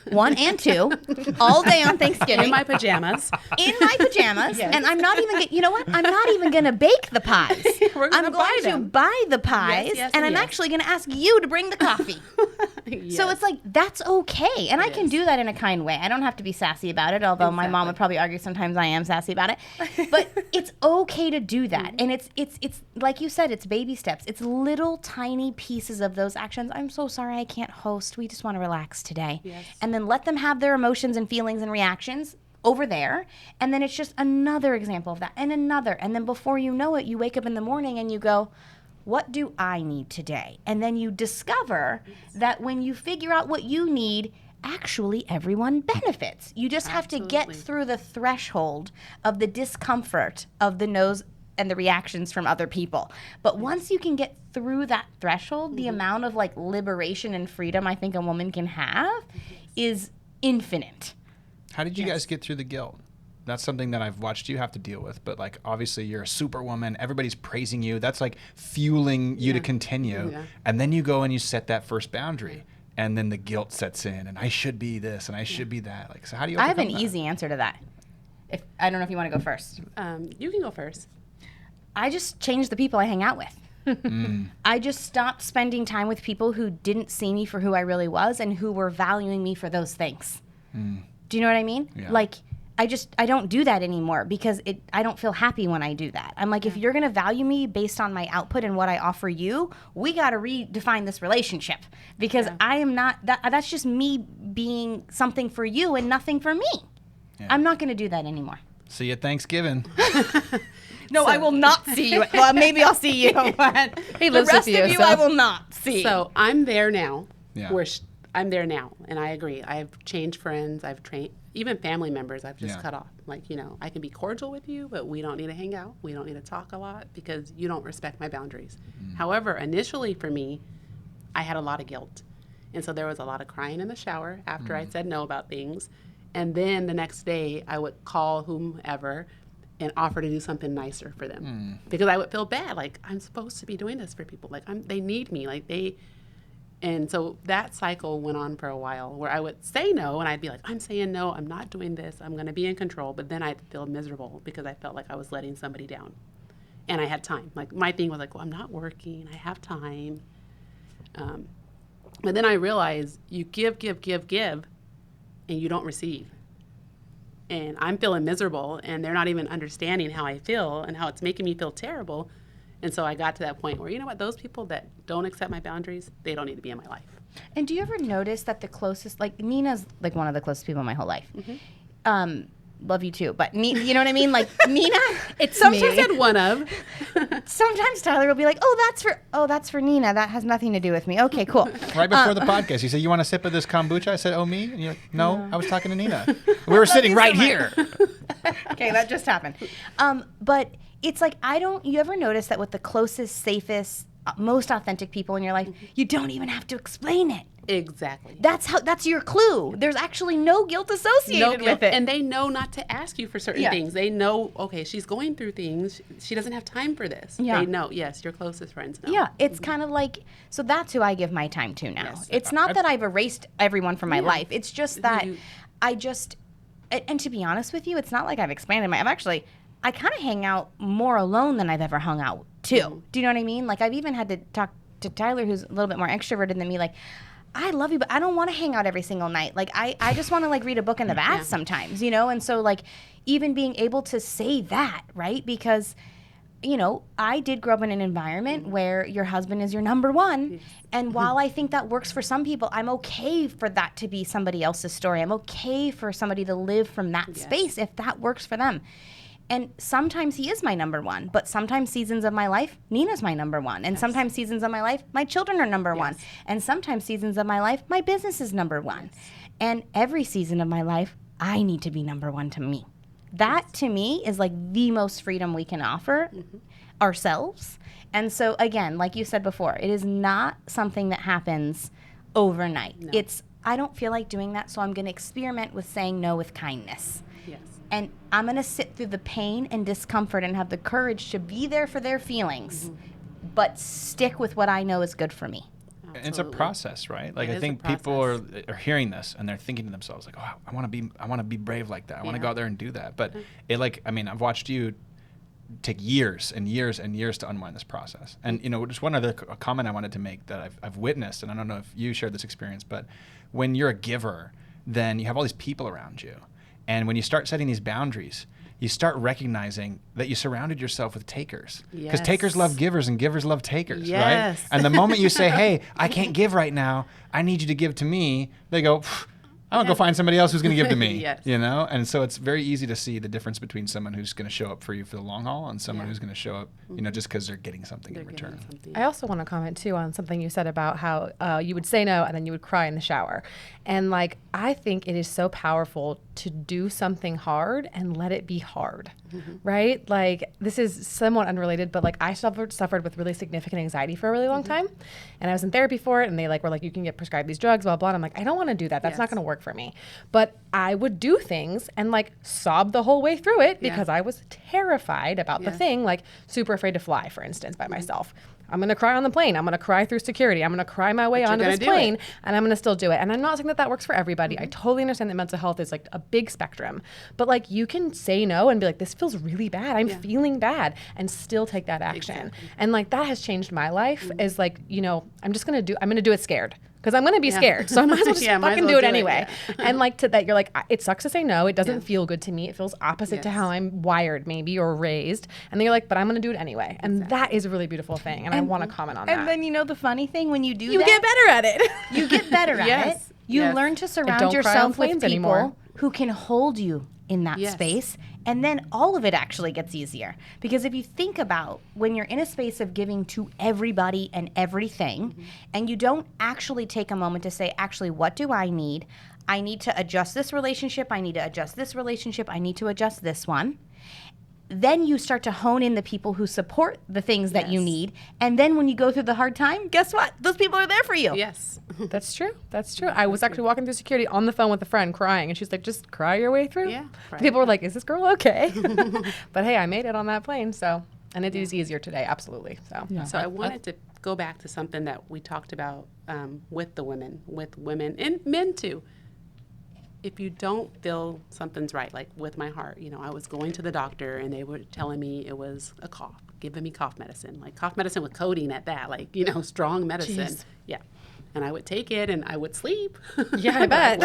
1 and 2 all day on Thanksgiving in my pajamas. Yes. And I'm not even you know what? I'm not even gonna bake the pies. I'm going to buy the pies, and I'm actually gonna ask you to bring the coffee. Yes. So it's like, that's okay, and I can do that in a kind way. I don't have to be sassy about it, although my mom would probably argue sometimes I am sassy about it. But it's okay to do that, and it's like you said, it's baby steps. It's little tiny pieces of those actions. I'm so sorry I can't host. We just want to relax today. Yes. And then let them have their emotions and feelings and reactions over there. And then it's just another example of that, and another. And then before you know it, you wake up in the morning and you go, what do I need today? And then you discover that when you figure out what you need, actually everyone benefits. You just have to get through the threshold of the discomfort of the no's and the reactions from other people. But once you can get through that threshold, the amount of like liberation and freedom I think a woman can have is infinite. How did you guys get through the guilt? that's something that I've watched you have to deal with. But like, obviously you're a superwoman. Everybody's praising you. That's like fueling you to continue. Yeah. And then you go and you set that first boundary. And then the guilt sets in, and I should be this, and I should be that. Like, so how do you I have overcome an that? easy answer to that. I don't know if you want to go first. You can go first. I just changed the people I hang out with. I just stopped spending time with people who didn't see me for who I really was and who were valuing me for those things. Do you know what I mean? Yeah. Like, I don't do that anymore because I don't feel happy when I do that. I'm like, if you're going to value me based on my output and what I offer you, we got to redefine this relationship because I am not, that's just me being something for you and nothing for me. Yeah. I'm not going to do that anymore. See you at Thanksgiving. No, I will not see you. Well, maybe I'll see you, but He the lives rest with you, of you so. I will not see. So I'm there now. Yeah. I'm there now, and I agree. I've changed friends. I've trained even family members. I've just cut off. Like, I can be cordial with you, but we don't need to hang out. We don't need to talk a lot because you don't respect my boundaries. However, initially for me, I had a lot of guilt, and so there was a lot of crying in the shower after I said no about things, and then the next day I would call whomever and offer to do something nicer for them because I would feel bad. Like, I'm supposed to be doing this for people. Like, they need me. And so that cycle went on for a while where I would say no and I'd be like, I'm saying no, I'm not doing this, I'm going to be in control. But then I'd feel miserable because I felt like I was letting somebody down. And I had time. Like, my thing was like, well, I'm not working, I have time. But then I realized you give, and you don't receive. And I'm feeling miserable and they're not even understanding how I feel and how it's making me feel terrible. And so I got to that point where, you know what, those people that don't accept my boundaries, they don't need to be in my life. And do you ever notice that the closest, like Nina's like one of the closest people in my whole life. Love you too, but you know what I mean? Like Nina, it's Sometimes said one of. sometimes Tyler will be like, that's for Nina. That has nothing to do with me. Okay, cool. Right before the podcast, you said, you want a sip of this kombucha? I said, oh, me? And you're like, no, I was talking to Nina. We were sitting right here. Okay, that just happened. But it's like, you ever notice that with the closest, safest, most authentic people in your life, you don't even have to explain it. Exactly. That's your clue. There's actually no guilt associated with it. And they know not to ask you for certain things. They know, okay, she's going through things. She doesn't have time for this. Yeah. They know, yes, your closest friends know. Yeah, it's kind of like, so that's who I give my time to now. Yes. It's not that I've erased everyone from my life. It's just that You- and to be honest with you, it's not like I've expanded I kind of hang out more alone than I've ever hung out too. Do you know what I mean? Like, I've even had to talk to Tyler, who's a little bit more extroverted than me, like, I love you, but I don't want to hang out every single night. Like, I just want to, like, read a book in the bath sometimes, you know? And so, like, even being able to say that, right? Because, I did grow up in an environment where your husband is your number one. And while I think that works for some people, I'm okay for that to be somebody else's story. I'm okay for somebody to live from that space if that works for them. And sometimes he is my number one, but sometimes seasons of my life, Nina's my number one. And sometimes seasons of my life, my children are number one. And sometimes seasons of my life, my business is number one. And every season of my life, I need to be number one to me. That, to me, is like the most freedom we can offer ourselves. And so, again, like you said before, it is not something that happens overnight. No. I don't feel like doing that, so I'm going to experiment with saying no with kindness. Yes. And I'm going to sit through the pain and discomfort and have the courage to be there for their feelings, but stick with what I know is good for me. And it's a process, right? Like, It I is think a people are hearing this and they're thinking to themselves, like, oh, I want to be brave like that. I want to go out there and do that. But I've watched you take years and years and years to unwind this process. And, just one other comment I wanted to make that I've witnessed, and I don't know if you shared this experience, but when you're a giver, then you have all these people around you. And when you start setting these boundaries, you start recognizing that you surrounded yourself with takers. Because takers love givers and givers love takers, right? And the moment you say, hey, I can't give right now, I need you to give to me, they go, I'm going to go find somebody else who's going to give to me, And so it's very easy to see the difference between someone who's going to show up for you for the long haul and someone who's going to show up, just because they're getting something in return. I also want to comment too on something you said about how you would say no and then you would cry in the shower. And like, I think it is so powerful to do something hard and let it be hard. right? Like, this is somewhat unrelated, but like I suffered with really significant anxiety for a really long time. And I was in therapy for it, and they like were like, you can get prescribed these drugs, blah, blah. And I'm like, I don't want to do that. That's not going to work for me. But I would do things and like sob the whole way through it because I was terrified about the thing, like super afraid to fly, for instance, by myself. I'm going to cry on the plane. I'm going to cry through security. I'm going to cry my way onto this plane, and I'm going to still do it. And I'm not saying that that works for everybody. I totally understand that mental health is like a big spectrum, but like you can say no and be like, this feels really bad. I'm feeling bad, and still take that action. And like that has changed my life is like, you know, I'm going to do it scared. Because I'm going to be scared. So I might as well just fucking do it anyway. And like to that, you're like, it sucks to say no. It doesn't feel good to me. It feels opposite to how I'm wired maybe or raised. And then you're like, but I'm going to do it anyway. And that is a really beautiful thing. And I want to comment on that. And then, you know, the funny thing, when you do you that, get better at it. You get better at it. You learn to surround yourself with people anymore. who can hold you in that space. And then all of it actually gets easier. Because if you think about when you're in a space of giving to everybody and everything, and you don't actually take a moment to say, actually, what do I need? I need to adjust this relationship. I need to adjust this relationship. I need to adjust this one. Then you start to hone in the people who support the things that you need. And then when you go through the hard time, guess what? Those people are there for you. Yes. That's true. That's true. I was actually walking through security on the phone with a friend crying, and she's like, just cry your way through. Yeah. People were like, is this girl okay? But hey, I made it on that plane. So, and it is easier today. Absolutely. So I wanted to go back to something that we talked about with women and men too. If you don't feel something's right, like with my heart, you know, I was going to the doctor and they were telling me it was a cough, giving me cough medicine with codeine at that, like, you know, strong medicine. Jeez. Yeah. And I would take it and I would sleep. Yeah, I bet.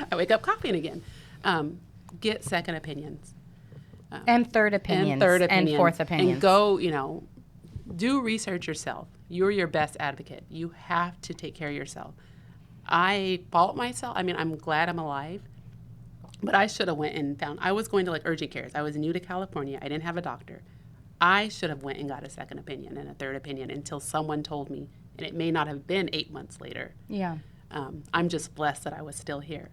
I wake up coughing again. Get second opinions. And third opinions. And fourth opinions. And go, you know, do research yourself. You're your best advocate. You have to take care of yourself. I fault myself. I mean, I'm glad I'm alive, but I should have went and found, I was going to like urgent cares. I was new to California. I didn't have a doctor. I should have went and got a second opinion and a third opinion until someone told me, and it may not have been 8 months later. Yeah. I'm just blessed that I was still here.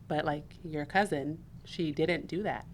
But like your cousin, she didn't do that.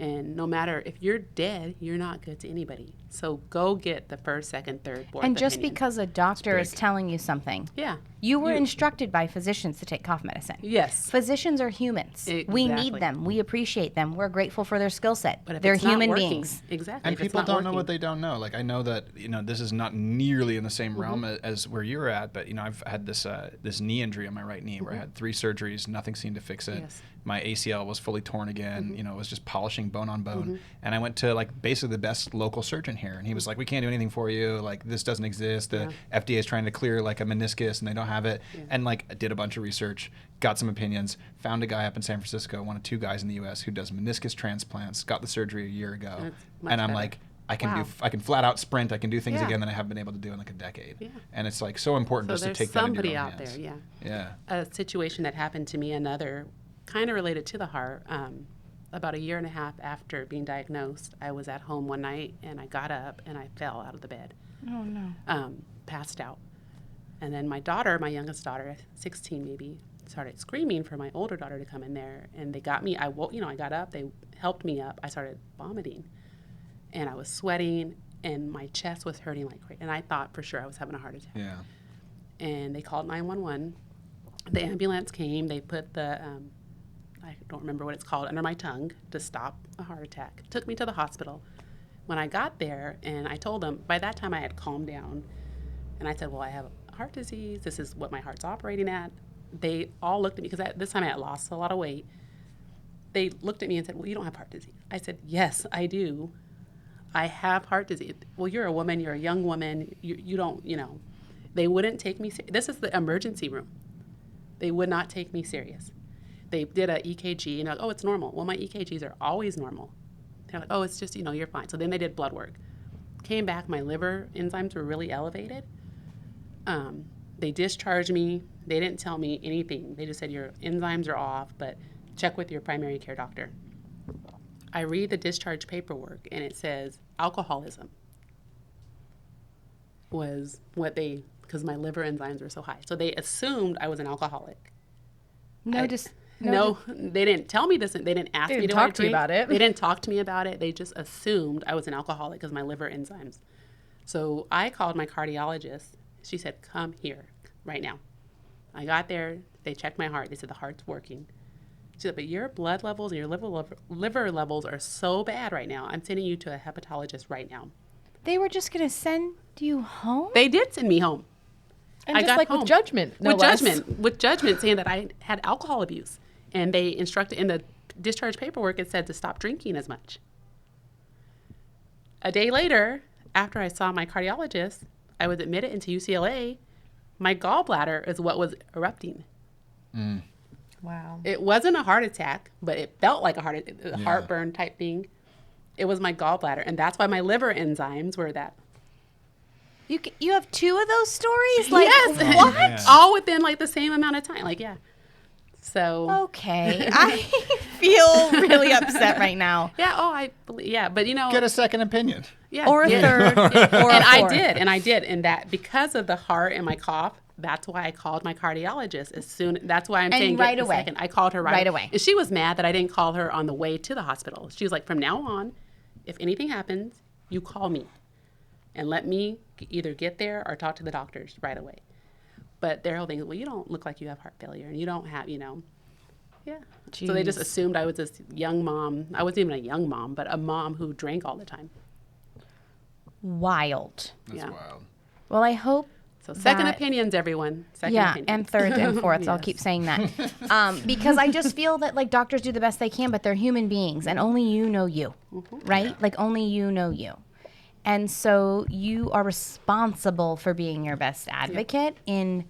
And no matter if you're dead, you're not good to anybody. So go get the first, second, third, fourth And just opinion. because a doctor is telling you something. Yeah. You were instructed by physicians to take cough medicine. Yes. Physicians are humans. We need them. We appreciate them. We're grateful for their skill set. But if they're it's not human working, beings. Exactly. And if it's people not don't know working. what they don't know. Like, I know that, you know, this is not nearly in the same realm as where you're at, but, you know, I've had this this knee injury on my right knee where I had 3 surgeries, nothing seemed to fix it. Yes. My ACL was fully torn again. You know, it was just polishing bone on bone. And I went to, like, basically the best local surgeon here, and he was like, we can't do anything for you. Like, this doesn't exist. The FDA is trying to clear, like, a meniscus, and they don't have it. And, like, I did a bunch of research, got some opinions, found a guy up in San Francisco, one of 2 guys in the U.S. who does meniscus transplants, got the surgery a year ago. And I'm better. like, I can flat out sprint. I can do things again that I haven't been able to do in like a decade. Yeah. And it's like so important So just to there's take that into somebody your own out hands. there, Yeah. A situation that happened to me, another kind of related to the heart. About a year and a half after being diagnosed, I was at home one night and I got up and I fell out of the bed. Oh, no. Passed out. And then my daughter, my youngest daughter, 16 maybe, started screaming for my older daughter to come in there. And they got me, I got up, they helped me up. I started vomiting. And I was sweating and my chest was hurting like crazy. And I thought for sure I was having a heart attack. Yeah. And they called 911. The ambulance came. They put the, I don't remember what it's called, under my tongue to stop a heart attack. Took me to the hospital. When I got there and I told them, by that time I had calmed down. And I said, well, I have heart disease. This is what my heart's operating at. They all looked at me, because at this time I had lost a lot of weight. They looked at me and said, well, you don't have heart disease. I said, yes, I do. I have heart disease. Well, you're a woman. You're a young woman. You don't, you know. They wouldn't take me This is the emergency room. They would not take me serious. They did a EKG, and they're like, oh, it's normal. Well, my EKGs are always normal. They're like, oh, it's just, you know, you're fine. So then they did blood work. Came back, my liver enzymes were really elevated. They discharged me. They didn't tell me anything. They just said your enzymes are off, but check with your primary care doctor. I read the discharge paperwork, and it says alcoholism was what because my liver enzymes were so high. So they assumed I was an alcoholic. No, they didn't tell me this. They didn't ask me to talk to you about it. They didn't talk to me about it. They just assumed I was an alcoholic because my liver enzymes. So I called my cardiologist. She said, come here right now. I got there. They checked my heart. They said, the heart's working. She said, but your blood levels and your liver levels are so bad right now. I'm sending you to a hepatologist right now. They were just going to send you home? They did send me home. And I just got like home. with judgment. No With less. judgment, saying that I had alcohol abuse. And they instructed in the discharge paperwork, it said to stop drinking as much. A day later, after I saw my cardiologist, I was admitted into UCLA. My gallbladder is what was erupting. Wow. It wasn't a heart attack, but it felt like a heartburn type thing. It was my gallbladder, and that's why my liver enzymes were that. You have two of those stories? Like, yes. what? Yeah. All within like the same amount of time. Like, yeah. So. Okay. I feel really upset right now. Yeah. Oh, I believe. Yeah, but you know. Get a second opinion. Yeah. Or a yeah. third. Or And a I fourth. did. And that because of the heart and my cough, that's why I called my cardiologist as soon. That's why I'm saying right get the away. second. I called her Right away. And she was mad that I didn't call her on the way to the hospital. She was like, from now on, if anything happens, you call me and let me either get there or talk to the doctors right away. But their whole thing is, well, you don't look like you have heart failure and you don't have, Yeah. So they just Jeez. assumed I was this young mom. I wasn't even a young mom, but a mom who drank all the time. Wild. That's Yeah. wild. Well, I hope. So second that- opinions, everyone. Second Yeah, opinions. and thirds and fourths. I'll Yes. keep saying that. Because I just feel that like doctors do the best they can, but they're human beings and only you know you, right? Like only you know you. And so you are responsible for being your best advocate in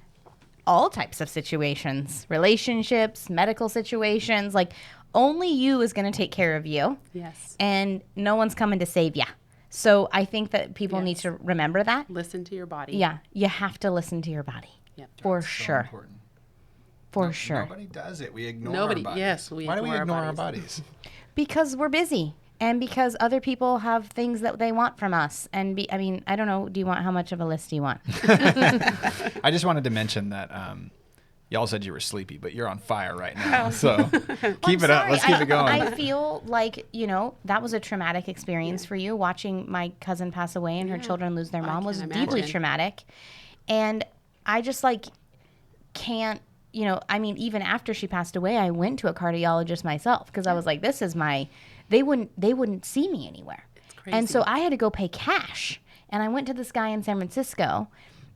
all types of situations, relationships, medical situations. Like only you is going to take care of you. Yes. And no one's coming to save you. So I think that people need Yes. to remember that. Listen to your body. Yeah, you have to listen to your body. Yep. For So sure. important. For sure. Nobody does it. We ignore Nobody- our bodies. yes, we Why do we ignore our ignore our bodies. bodies? Because we're busy and because other people have things that they want from us. And I mean, I don't know. Do you want, how much of a list do you want? I just wanted to mention that y'all said you were sleepy, but you're on fire right now. So keep it up. Let's keep it going. I feel like, that was a traumatic experience for you. Watching my cousin pass away and her children lose their mom was can deeply imagine. traumatic. And I just can't, even after she passed away, I went to a cardiologist myself because I was like, this is they wouldn't see me anywhere. And so I had to go pay cash. And I went to this guy in San Francisco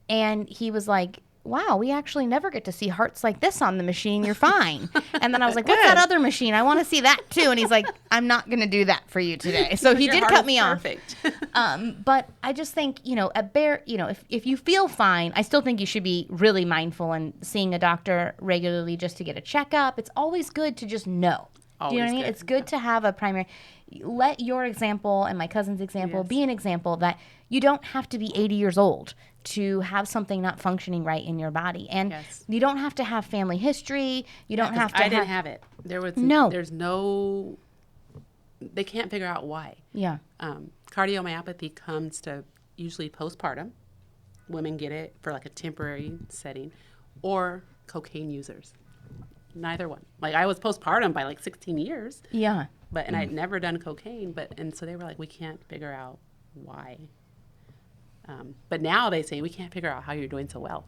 and he was like, wow, we actually never get to see hearts like this on the machine. You're fine. And then I was like, what's that other machine? I want to see that too. And he's like, I'm not going to do that for you today. So he Your did heart cut is me perfect. off. But I just think, if you feel fine, I still think you should be really mindful and seeing a doctor regularly just to get a checkup. It's always good to just know. Do you know what I Always mean? good. It's good to have a primary. Let your example and my cousin's example Yes. be an example that you don't have to be 80 years old to have something not functioning right in your body. And Yes. you don't have to have family history. You don't have to I didn't have it. There's no, they can't figure out why. Yeah. Cardiomyopathy comes to usually postpartum. Women get it for like a temporary setting, or cocaine users. Neither one. Like I was postpartum by like 16 years, Yeah. and I'd never done cocaine, and so they were like, we can't figure out why. But now they say we can't figure out how you're doing so well.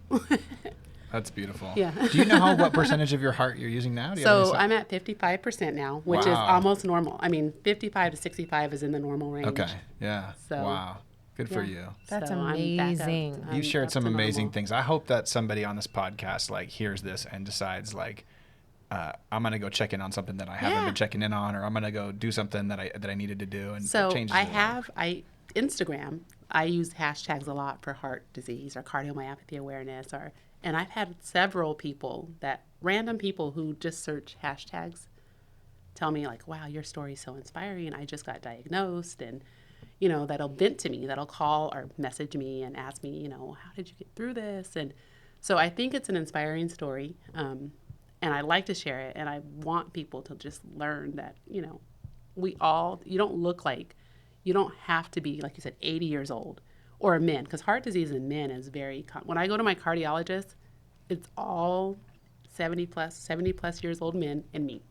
That's beautiful. Yeah. Do you know what percentage of your heart you're using now? Do you have So any I'm at 55% now, which is Wow. almost normal. I mean, 55 to 65 is in the normal range. Okay. Yeah. So- wow. Good for Yeah. you. That's So I'm back up. amazing. I'm You've shared up some to amazing normal. things. I hope that somebody on this podcast hears this and decides I'm gonna go check in on something that I haven't Yeah. been checking in on, or I'm gonna go do something that I needed to do, and So it changes I your life. Instagram, I use hashtags a lot for heart disease or cardiomyopathy awareness, and I've had several people random people who just search hashtags tell me like, wow, your story is so inspiring. I just got diagnosed, and that'll vent to me, that'll call or message me and ask me, how did you get through this? And so I think it's an inspiring story. And I like to share it, and I want people to just learn that, you don't have to be, like you said, 80 years old, or men, because heart disease in men is very when I go to my cardiologist, it's all 70 plus years old men and me.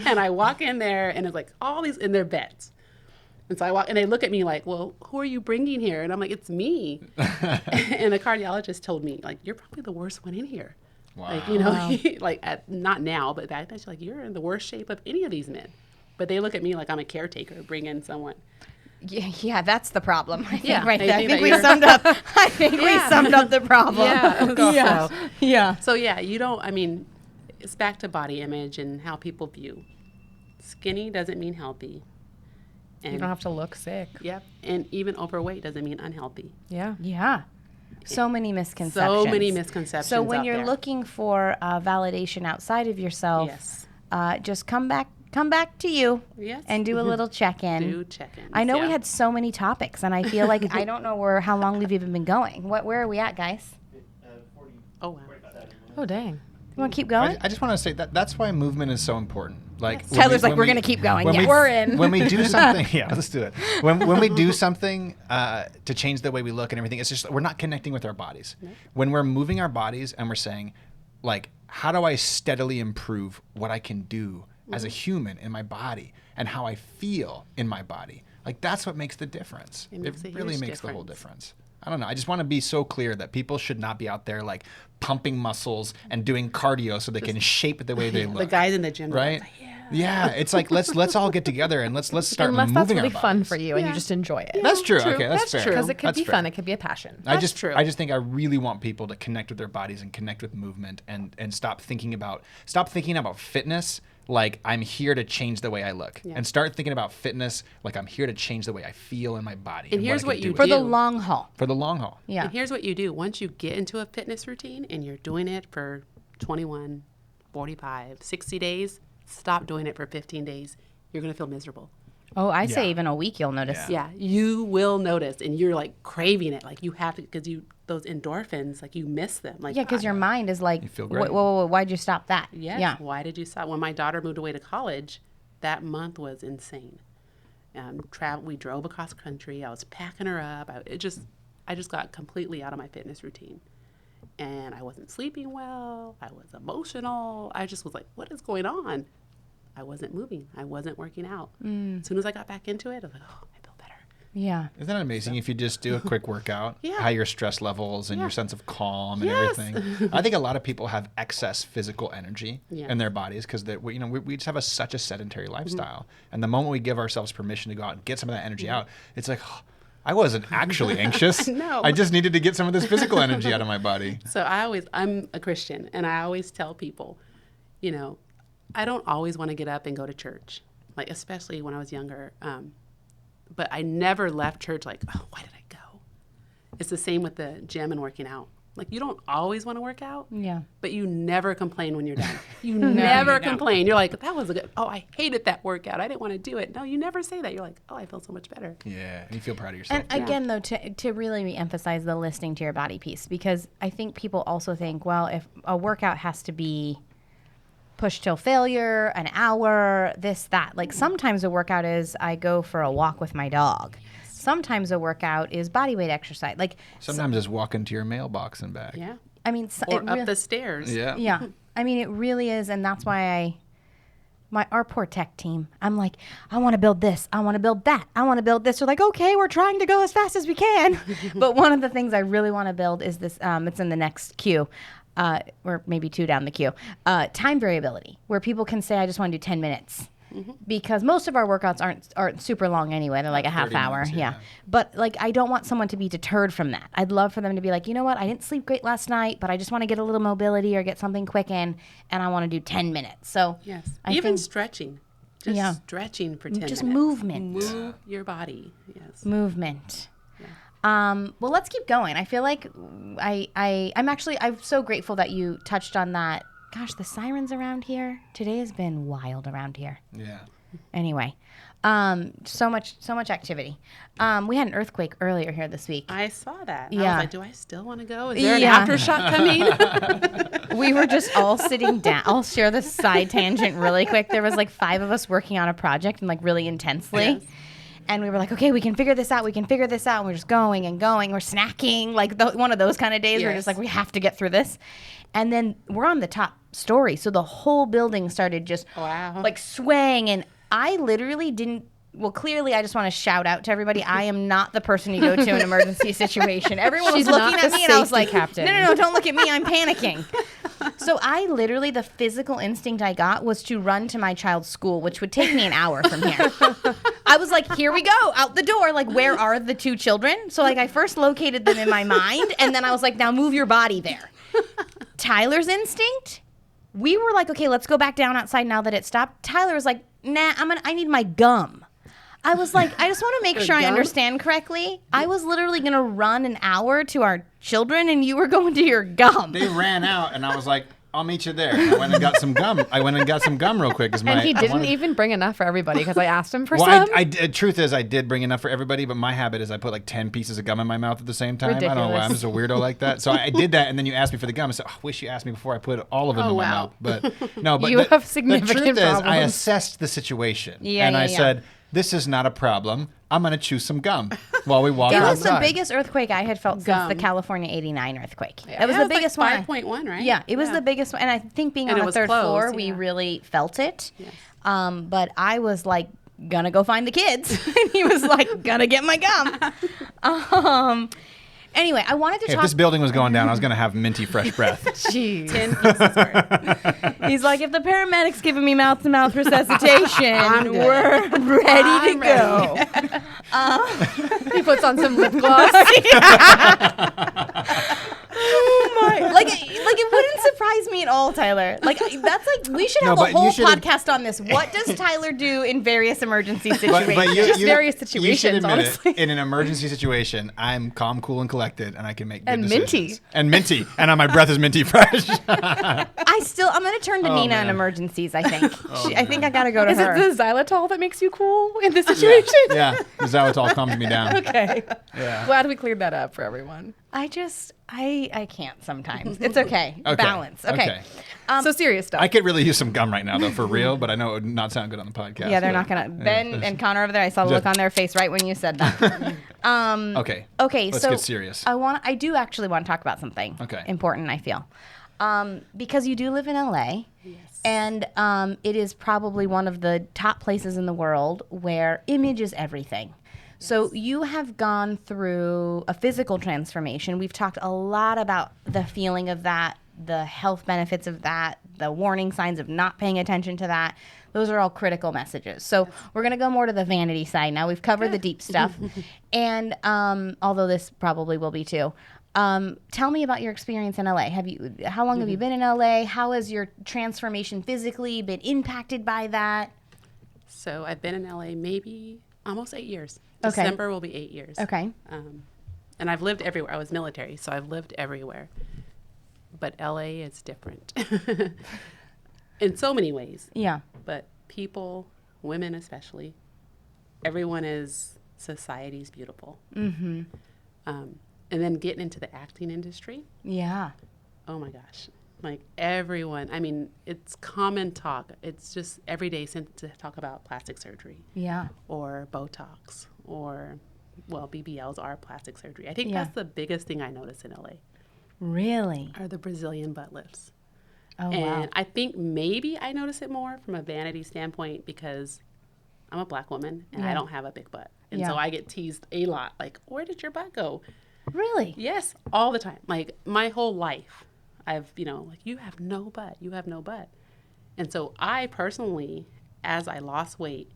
And I walk in there and it's like all these in their beds. And so I walk and they look at me like, well, who are you bringing here? And I'm like, it's me. And the cardiologist told me, like, you're probably the worst one in here. Wow. Like, you know, like not now, but back then she's like, you're in the worst shape of any of these men. But they look at me like I'm a caretaker, bring in someone. Yeah, that's the problem. I think Yeah, right they there. I think think that we you're- summed up. I think we summed up the problem. Yeah. Yeah. So yeah, you don't, I mean, it's back to body image and how people view. Skinny doesn't mean healthy. And You don't have to look sick. Yep. And even overweight doesn't mean unhealthy. Yeah. Yeah. So many misconceptions. So many misconceptions. So when out you're there. looking for validation outside of yourself, Yes. just come back to you Yes. and do a little check-in. Do check-ins. I know we yeah. had so many topics, and I feel like I don't know how long we've even been going. Where are we at, guys? Oh, wow. Oh, dang. You want to keep going? I just want to say that's why movement is so important. Like when Tyler's like, when we're gonna keep going. when Yeah. we- We're in. When we do something, yeah, let's do it. When we do something to change the way we look and everything, it's just we're not connecting with our bodies. When we're moving our bodies and we're saying, like, how do I steadily improve what I can do as a human in my body and how I feel in my body? Like that's what makes the difference. It makes a really huge makes the whole difference. difference. I don't know. I just want to be so clear that people should not be out there like pumping muscles and doing cardio so they can shape the way they look. The guys in the gym. they're right? like, Yeah, it's like let's all get together and let's start Unless moving that's really our fun bodies. for you and you just enjoy it. That's true. True. Okay, that's That's fair. true. Because it could That's be fair. fun. It could be a passion. I just true. think I really want people to connect with their bodies and connect with movement and stop thinking about fitness like I'm here to change the way I look and start thinking about fitness like I'm here to change the way I feel in my body. And what here's I what can you do For with the it. do. long haul. For the long haul. Yeah. And here's what you do. Once you get into a fitness routine and you're doing it for 21, 45, 60 days, stop doing it for 15 days. You're going to feel miserable. Oh, I say Yeah. even a week you'll notice. Yeah. Yeah, you will notice, and you're like craving it. Like you have to, because those endorphins, like you miss them. Like Yeah, because your mind is like, You feel great. why'd you stop that? yes. Yeah. Why did you stop? When my daughter moved away to college, that month was insane. We drove across country. I was packing her up. I just got completely out of my fitness routine, and I wasn't sleeping well. I was emotional. I just was like, what is going on? I wasn't moving. I wasn't working out. As soon as I got back into it, I was like, oh, I feel better. Yeah. Isn't that amazing if you just do a quick workout, Yeah. how your stress levels and your sense of calm and Yes. everything? I think a lot of people have excess physical energy Yes. in their bodies because we just have such a sedentary lifestyle. And the moment we give ourselves permission to go out and get some of that energy out, it's like, oh, I wasn't actually anxious. No. I just needed to get some of this physical energy out of my body. So I'm a Christian, and I always tell people, I don't always want to get up and go to church, like especially when I was younger. But I never left church like, oh, why did I go? It's the same with the gym and working out. Like you don't always want to work out, Yeah. but you never complain when you're done. You never complain. You're like, that was I hated that workout. I didn't want to do it. No, you never say that. You're like, oh, I feel so much better. Yeah, and you feel proud of yourself. And again, though, to really re-emphasize the listening to your body piece, because I think people also think, well, if a workout has to be push till failure, an hour, this, that. Like sometimes a workout is I go for a walk with my dog. Sometimes a workout is body weight exercise. Like Sometimes just walk into your mailbox and back. Yeah. I mean, Or it up real- the stairs. Yeah. yeah. I mean, it really is, and that's why our poor tech team. I'm like, I want to build this. I want to build that. I want to build this. They're like, okay, we're trying to go as fast as we can. But one of the things I really want to build is this. It's in the next queue. Or maybe 2 down the queue, time variability, where people can say, I just want to do 10 minutes. Because most of our workouts aren't super long anyway. They're like a half 30 hour. minutes, Yeah. yeah. But like, I don't want someone to be deterred from that. I'd love for them to be like, you know what? I didn't sleep great last night, but I just want to get a little mobility or get something quick in, and I want to do 10 minutes. So Yes. I Even think- stretching. Just Yeah. stretching for 10 minutes. just movement. Move your body. Yes. Movement. Well, let's keep going. I feel like I'm so grateful that you touched on that. Gosh, the sirens around here today has been wild around here. Yeah. Anyway, so much activity. We had an earthquake earlier here this week. I saw that. I Yeah. was like, do I still want to go? Is there Yeah. an aftershock coming? We were just all sitting down. I'll share this side tangent really quick. There was like 5 of us working on a project and like really intensely. Yes. And we were like, okay, we can figure this out. And we're just going and going. We're snacking, like one of those kind of days. We're Yes. just like, we have to get through this. And then we're on the top story. So the whole building started just like swaying. And I literally didn't. Well, clearly, I just want to shout out to everybody. I am not the person you go to in an emergency situation. Everyone was looking at me, and I was like, captain. No, don't look at me. I'm panicking. So I literally, the physical instinct I got was to run to my child's school, which would take me an hour from here. I was like, here we go, out the door. Like, where are the 2 children? So, like, I first located them in my mind, and then I was like, now move your body there. Tyler's instinct, we were like, okay, let's go back down outside now that it stopped. Tyler was like, nah, I need my gum. I was like, I just want to make sure I understand correctly. I was literally going to run an hour to our children, and you were going to your gum. They ran out, and I was like, I'll meet you there. I went and got some gum. Real quick. And he didn't even bring enough for everybody because I asked him for some. Truth is, I did bring enough for everybody, but my habit is I put like 10 pieces of gum in my mouth at the same time. Ridiculous. I don't know why. I'm just a weirdo like that. So I did that, and then you asked me for the gum. I said, I wish you asked me before I put all of them in my mouth. But no, but you have significant the truth problems. is, I assessed the situation, and I said, this is not a problem. I'm going to chew some gum while we walk outside. It was the biggest earthquake I had felt since the California '89 earthquake. Yeah. That was the biggest like one. 5.1, right? Yeah, it was the biggest one. And I think being on the 3rd floor, we really felt it. Yes. But I was like, gonna go find the kids. And he was like, gonna get my gum. Anyway, I wanted to talk. If this building was going down, I was going to have minty fresh breath. Jeez. 10 pieces worth. He's like, if the paramedics giving me mouth-to-mouth resuscitation, we're ready to go. He puts on some lip gloss. Oh my! Like it wouldn't surprise me at all, Tyler. Like that's like we should have a whole podcast on this. What does Tyler do in various emergency situations? Just various You should situations, admit honestly. it. In an emergency situation, I'm calm, cool, and collected, and I can make good And decisions. Minty, and my breath is minty fresh. I'm gonna turn to Nina in emergencies. I think. I think I gotta go to Is her. it the xylitol that makes you cool in this situation? Yeah, the xylitol calms me down. Okay. Yeah. Glad we cleared that up for everyone. I can't sometimes. It's okay. Balance. Okay. So serious stuff. I could really use some gum right now, though, for real, but I know it would not sound good on the podcast. Yeah, they're not gonna. Ben and Connor over there. I saw the look on their face right when you said that. Okay. Okay. Let's so get serious. I do actually want to talk about something. Important. I feel. Because you do live in LA. Yes. And it is probably one of the top places in the world where image is everything. So you have gone through a physical transformation. We've talked a lot about the feeling of that, the health benefits of that, the warning signs of not paying attention to that. Those are all critical messages. So we're going to go more to the vanity side now. We've covered the deep stuff. And although this probably will be too. Tell me about your experience in LA. How long have you been in LA? How has your transformation physically been impacted by that? So I've been in LA maybe almost 8 years. Okay. December will be 8 years. Okay. And I've lived everywhere. I was military, so I've lived everywhere. But LA is different in so many ways. Yeah. But people, women especially, everyone is society's beautiful. Mm-hmm. And then getting into the acting industry. Yeah. Oh my gosh. Like everyone, I mean, it's common talk. It's just everyday to talk about plastic surgery. Yeah. Or Botox or, well, BBLs are plastic surgery. I think that's the biggest thing I notice in LA. Really? Are the Brazilian butt lifts. Oh, and wow. I think maybe I notice it more from a vanity standpoint because I'm a black woman and I don't have a big butt. And so I get teased a lot. Like, where did your butt go? Really? Yes, all the time. Like my whole life, I've, like, you have no butt. You have no butt. And so I personally, as I lost weight,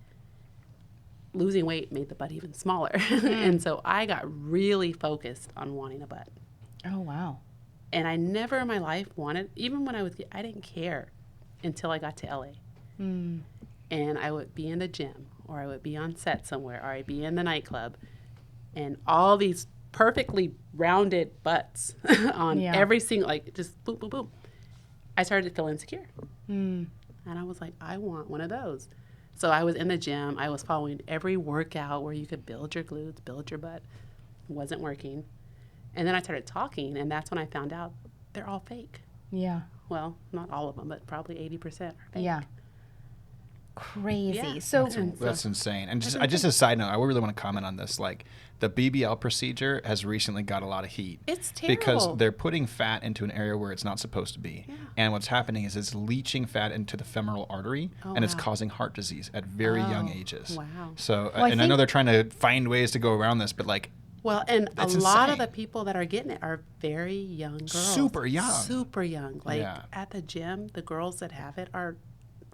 losing weight made the butt even smaller. And so I got really focused on wanting a butt. Oh, wow. And I never in my life wanted, even when I didn't care until I got to LA. And I would be in the gym or I would be on set somewhere or I'd be in the nightclub and all these perfectly rounded butts on every single, like just boom, boom, boom. I started to feel insecure. And I was like, I want one of those. So I was in the gym. I was following every workout where you could build your glutes, build your butt. It wasn't working. And then I started talking, and that's when I found out they're all fake. Yeah. Well, not all of them, but probably 80% are fake. Yeah. crazy. Yeah. So That's insane. And just a side note, I really want to comment on this. Like, the BBL procedure has recently got a lot of heat. It's terrible. Because they're putting fat into an area where it's not supposed to be. Yeah. And what's happening is it's leaching fat into the femoral artery, and it's causing heart disease at very young ages. Wow. So, Well, and I know they're trying to find ways to go around this, but like, Well, and That's a lot of insane. the people that are getting it are very young girls. Super young. Super young. Like Yeah. at the gym, the girls that have it are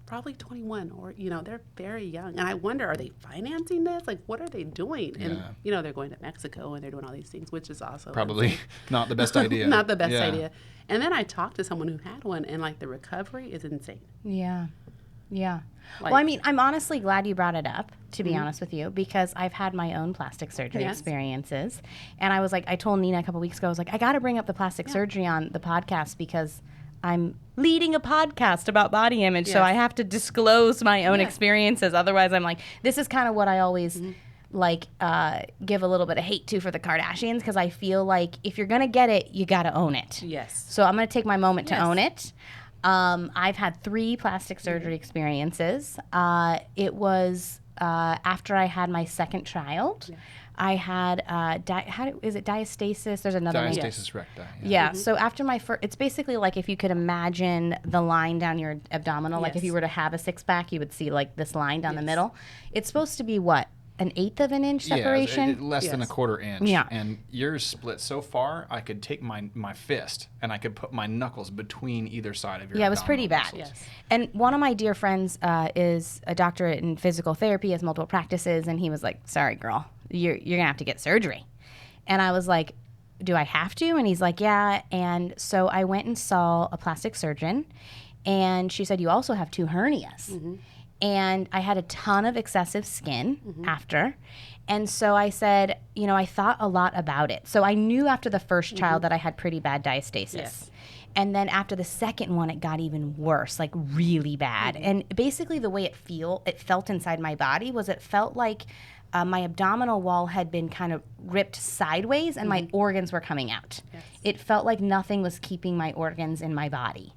probably 21 or, they're very young. And I wonder, are they financing this? Like, what are they doing? And, Yeah. they're going to Mexico and they're doing all these things, which is also probably not the best idea. not the best Yeah. idea. And then I talked to someone who had one, and like the recovery is insane. yeah. Yeah. Like- Well, I mean, I'm honestly glad you brought it up, to be honest with you, because I've had my own plastic surgery Yes. experiences. And I was like, I told Nina a couple weeks ago, I was like, I got to bring up the plastic surgery on the podcast because I'm leading a podcast about body image. So Yes. I have to disclose my own Yeah. experiences. Otherwise, I'm like, this is kind of what I always give a little bit of hate to for the Kardashians, because I feel like if you're going to get it, you got to own it. Yes. So I'm going to take my moment to Yes. own it. I've had 3 plastic surgery experiences. It was after I had my second child. I had is it diastasis? There's another name. Diastasis recti. Yeah. So after my first, it's basically like if you could imagine the line down your abdominal, like if Yes. you were to have a 6-pack, you would see like this line down the middle. It's supposed to be what? 1/8 of an inch separation? Yeah, less than a Yes. quarter inch. Yeah. And yours split so far, I could take my fist and I could put my knuckles between either side of your Yeah, it was pretty abdominal bad. muscles. Yes. And one of my dear friends is a doctorate in physical therapy, has multiple practices, and he was like, "Sorry, girl, you're gonna have to get surgery." And I was like, "Do I have to?" And he's like, "Yeah." And so I went and saw a plastic surgeon, and she said, "You also have 2 hernias." And I had a ton of excessive skin after. And so I said, I thought a lot about it. So I knew after the first child that I had pretty bad diastasis. Yes. And then after the second one, it got even worse, like really bad. And basically the way it felt inside my body was it felt like my abdominal wall had been kind of ripped sideways and my organs were coming out. Yes. It felt like nothing was keeping my organs in my body.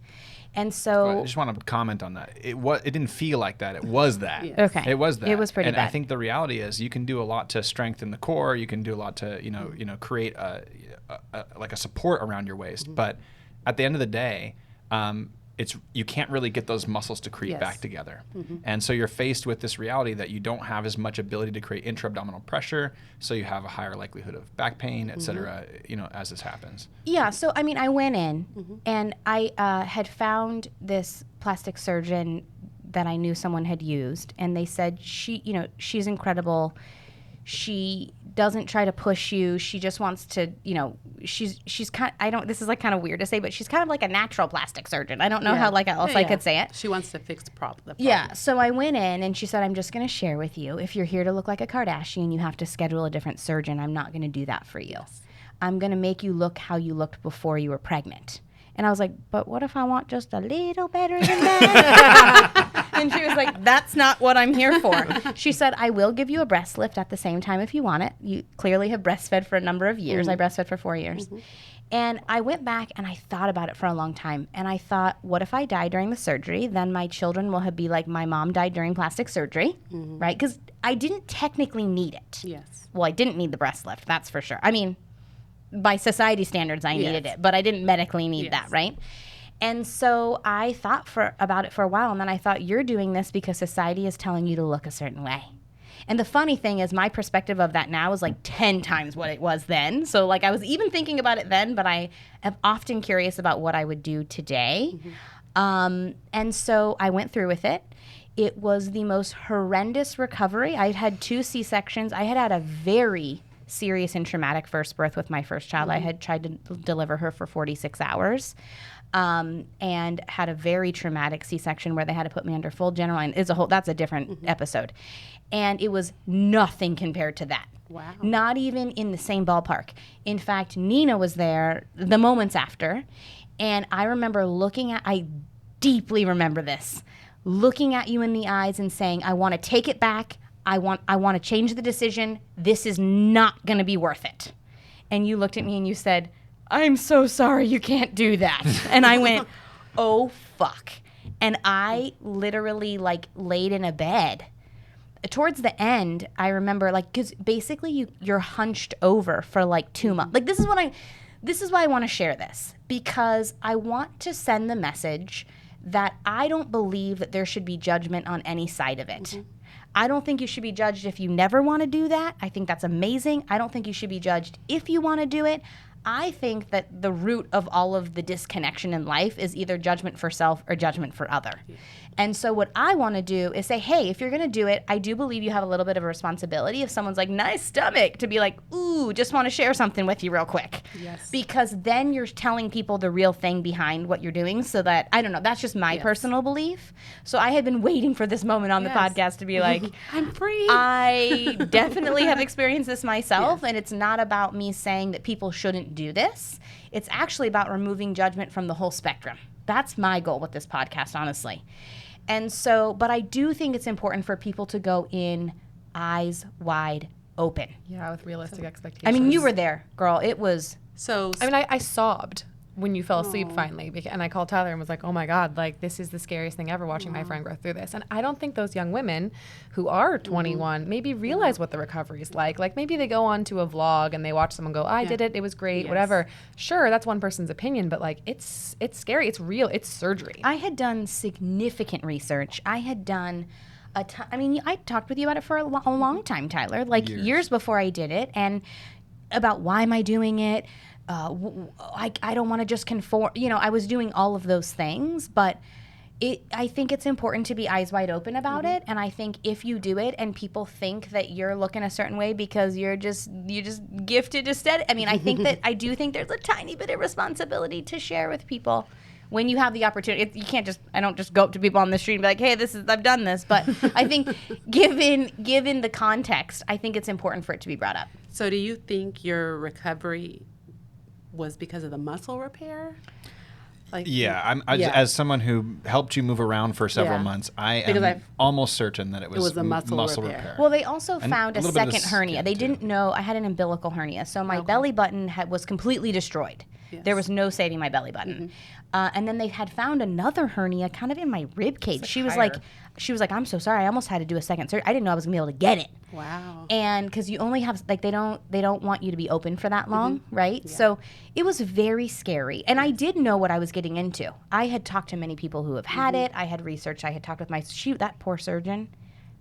And Well, so I just want to comment on that. It didn't feel like that. It was that. Yes. Okay. It was that. It was pretty and I bad. think the reality is you can do a lot to strengthen the core. You can do a lot to create like a support around your waist. But at the end of the day, you can't really get those muscles to create Yes. back together. And so you're faced with this reality that you don't have as much ability to create intra-abdominal pressure, so you have a higher likelihood of back pain, et cetera, as this happens. Yeah, so I mean, I went in and I had found this plastic surgeon that I knew someone had used, and they said she's incredible. She doesn't try to push you. She just wants to, she's kind. This is like kind of weird to say, but she's kind of like a natural plastic surgeon. I don't know how else I could say it. She wants to fix the problem. Yeah, so I went in and she said, "I'm just going to share with you. If you're here to look like a Kardashian, you have to schedule a different surgeon. I'm not going to do that for you. I'm going to make you look how you looked before you were pregnant." And I was like, "But what if I want just a little better than that?" And she was like, "That's not what I'm here for." She said, "I will give you a breast lift at the same time if you want it. You clearly have breastfed for a number of years." I breastfed for 4 years. And I went back and I thought about it for a long time. And I thought, what if I die during the surgery? Then my children will be like, my mom died during plastic surgery, right? Because I didn't technically need it. Yes. Well, I didn't need the breast lift, that's for sure. I mean, by society standards, I needed it, but I didn't medically need that, right? And so I thought about it for a while, and then I thought, you're doing this because society is telling you to look a certain way. And the funny thing is, my perspective of that now is like 10 times what it was then. So like I was even thinking about it then, but I am often curious about what I would do today. And so I went through with it. It was the most horrendous recovery. I had 2 C-sections. I had a very serious and traumatic first birth with my first child. I had tried to deliver her for 46 hours and had a very traumatic C-section where they had to put me under full general. And that's a different episode. And it was nothing compared to that. Wow. Not even in the same ballpark. In fact, Nina was there the moments after. And I remember I deeply remember this, looking at you in the eyes and saying, "I want to take it back. I want to change the decision. This is not going to be worth it." And you looked at me and you said, "I'm so sorry, you can't do that." And I went, "Oh, fuck." And I literally like laid in a bed. Towards the end, I remember like, because basically you're hunched over for like 2 months. Like this is why I want to share this, because I want to send the message that I don't believe that there should be judgment on any side of it. I don't think you should be judged if you never want to do that. I think that's amazing. I don't think you should be judged if you want to do it. I think that the root of all of the disconnection in life is either judgment for self or judgment for other. And so what I want to do is say, hey, if you're going to do it, I do believe you have a little bit of a responsibility. If someone's like, nice stomach, to be like, ooh, just want to share something with you real quick. Yes. Because then you're telling people the real thing behind what you're doing, so that, I don't know, that's just my personal belief. So I had been waiting for this moment on the podcast to be like, I'm free. I definitely have experienced this myself, and it's not about me saying that people shouldn't do this. It's actually about removing judgment from the whole spectrum. That's my goal with this podcast, honestly. And so, but I do think it's important for people to go in eyes wide open. Yeah, with realistic expectations. I mean, you were there, girl. It was... So I mean, I sobbed when you fell asleep finally, and I called Tyler and was like, oh my God, like this is the scariest thing ever, watching my friend go through this. And I don't think those young women who are 21 maybe realize what the recovery is like. Like maybe they go on to a vlog and they watch someone go, I did it, it was great, whatever. Sure, that's one person's opinion, but like it's scary, it's real, it's surgery. I had done significant research. I had done I talked with you about it for a long time, Tyler, like years before I did it, and about why am I doing it? I don't want to just conform. You know, I was doing all of those things, but I think it's important to be eyes wide open about it. And I think if you do it and people think that you're looking a certain way because you're just gifted to steady. I mean, I do think there's a tiny bit of responsibility to share with people when you have the opportunity. You can't I don't just go up to people on the street and be like, hey, I've done this. But I think given the context, I think it's important for it to be brought up. So do you think your recovery was because of the muscle repair? Like, as someone who helped you move around for several months, I am almost certain that it was a muscle repair. Well, they also found a second bit of hernia. They didn't know I had an umbilical hernia, so my belly button was completely destroyed. Yes. There was no saving my belly button. And then they had found another hernia kind of in my rib cage. She was like, I'm so sorry. I almost had to do a second surgery. I didn't know I was gonna be able to get it. Wow. And because you only have they don't want you to be open for that long, right? Yeah. So it was very scary. And I did know what I was getting into. I had talked to many people who have had it. I had researched. I had talked with that poor surgeon.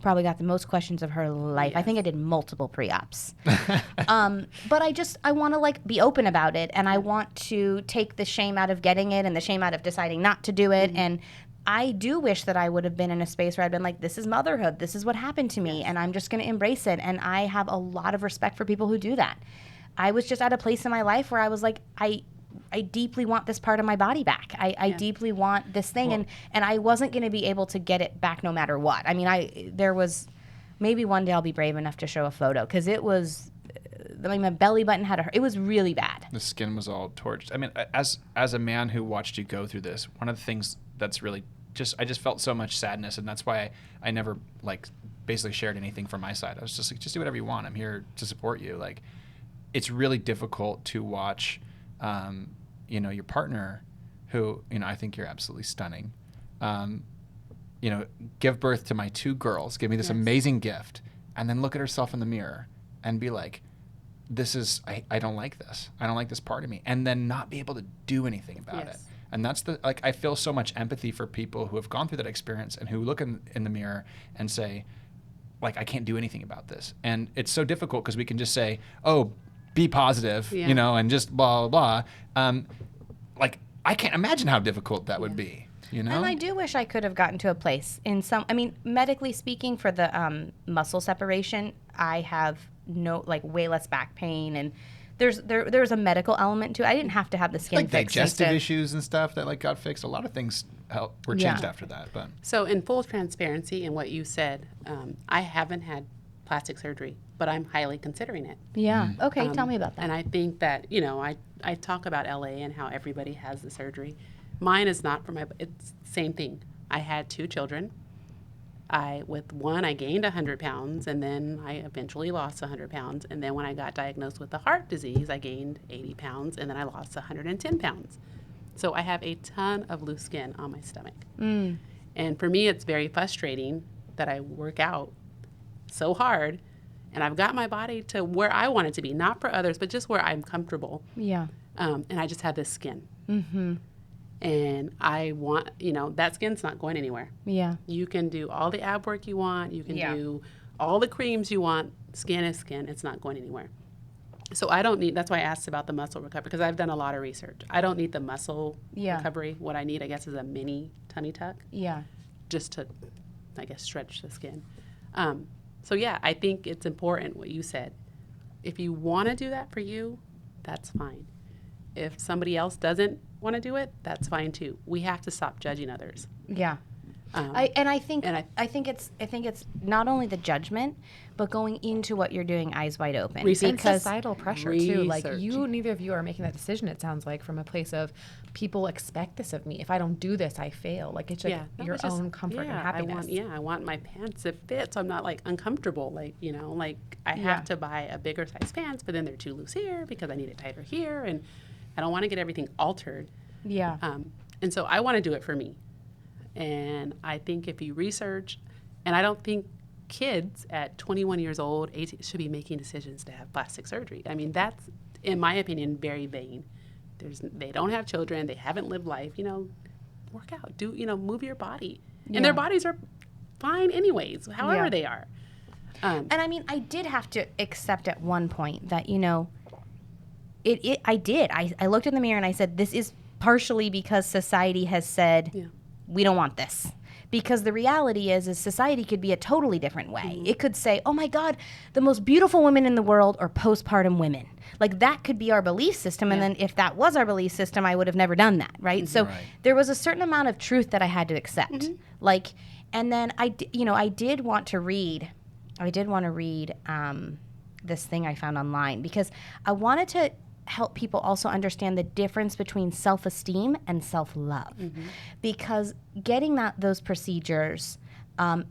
Probably got the most questions of her life. Yes. I think I did multiple pre-ops. But I want to be open about it, and I want to take the shame out of getting it and the shame out of deciding not to do it. And I do wish that I would have been in a space where I'd been like, this is motherhood. This is what happened to me, and I'm just going to embrace it. And I have a lot of respect for people who do that. I was just at a place in my life where I was like, I deeply want this part of my body back. I deeply want this thing, and I wasn't going to be able to get it back no matter what. I mean, there was maybe one day I'll be brave enough to show a photo, because it was, my belly button it was really bad. The skin was all torched. I mean, as a man who watched you go through this, one of the things that's really I just felt so much sadness, and that's why I never basically shared anything from my side. I was just like, just do whatever you want. I'm here to support you. Like, it's really difficult to watch. Your partner, who, I think you're absolutely stunning, give birth to my 2 girls, give me this amazing gift, and then look at herself in the mirror and be like, I don't like this. I don't like this part of me. And then not be able to do anything about it. And that's I feel so much empathy for people who have gone through that experience and who look in the mirror and say, I can't do anything about this. And it's so difficult because we can just say, oh, be positive, and just blah, blah, blah. I can't imagine how difficult that would be, And I do wish I could have gotten to a place medically speaking, for the muscle separation, I have way less back pain, and there's a medical element to it. I didn't have to have the skin fixed. Digestive issues and stuff that got fixed. A lot of things were changed after that. But so in full transparency in what you said, I haven't had plastic surgery, but I'm highly considering it. Yeah. Okay. Tell me about that. And I think that, I talk about LA and how everybody has the surgery. Mine is not it's the same thing. I had 2 children. With one, I gained 100 pounds, and then I eventually lost 100 pounds. And then when I got diagnosed with the heart disease, I gained 80 pounds, and then I lost 110 pounds. So I have a ton of loose skin on my stomach. And for me, it's very frustrating that I work out so hard and I've got my body to where I want it to be, not for others, but just where I'm comfortable. Yeah. And I just have this skin. And I want, that skin's not going anywhere. Yeah. You can do all the ab work you want. You can Yeah. do all the creams you want. Skin is skin. It's not going anywhere. So I don't need, that's why I asked about the muscle recovery, because I've done a lot of research. I don't need the muscle recovery. What I need, I guess, is a mini tummy tuck. Yeah. Just to, I guess, stretch the skin. So yeah, I think it's important what you said. If you want to do that for you, that's fine. If somebody else doesn't want to do it, that's fine too. We have to stop judging others. Yeah. I think it's not only the judgment, but going into what you're doing eyes wide open. Research. And Because societal pressure too. Like Research. neither of you are making that decision. It sounds like from a place of people expect this of me. If I don't do this, I fail. Like it's like No, your it's just- own comfort and happiness. I want my pants to fit, so I'm not like uncomfortable. Like I have to buy a bigger size pants, but then they're too loose here because I need it tighter here, and I don't want to get everything altered. Yeah. And so I want to do it for me. And I think if you research, and I don't think kids at 21 years old, 18, should be making decisions to have plastic surgery. I mean, that's, in my opinion, very vain. They don't have children. They haven't lived life. Work out. Move your body. And their bodies are fine anyways, however they are. And I mean, I did have to accept at one point that, I looked in the mirror and I said, this is partially because society has said, we don't want this. Because the reality is society could be a totally different way. It could say, oh my God, the most beautiful women in the world are postpartum women. Like that could be our belief system. And then if that was our belief system, I would have never done that, right? So there was a certain amount of truth that I had to accept. And then I did want to read this thing I found online because I wanted to help people also understand the difference between self-esteem and self-love. Because getting those procedures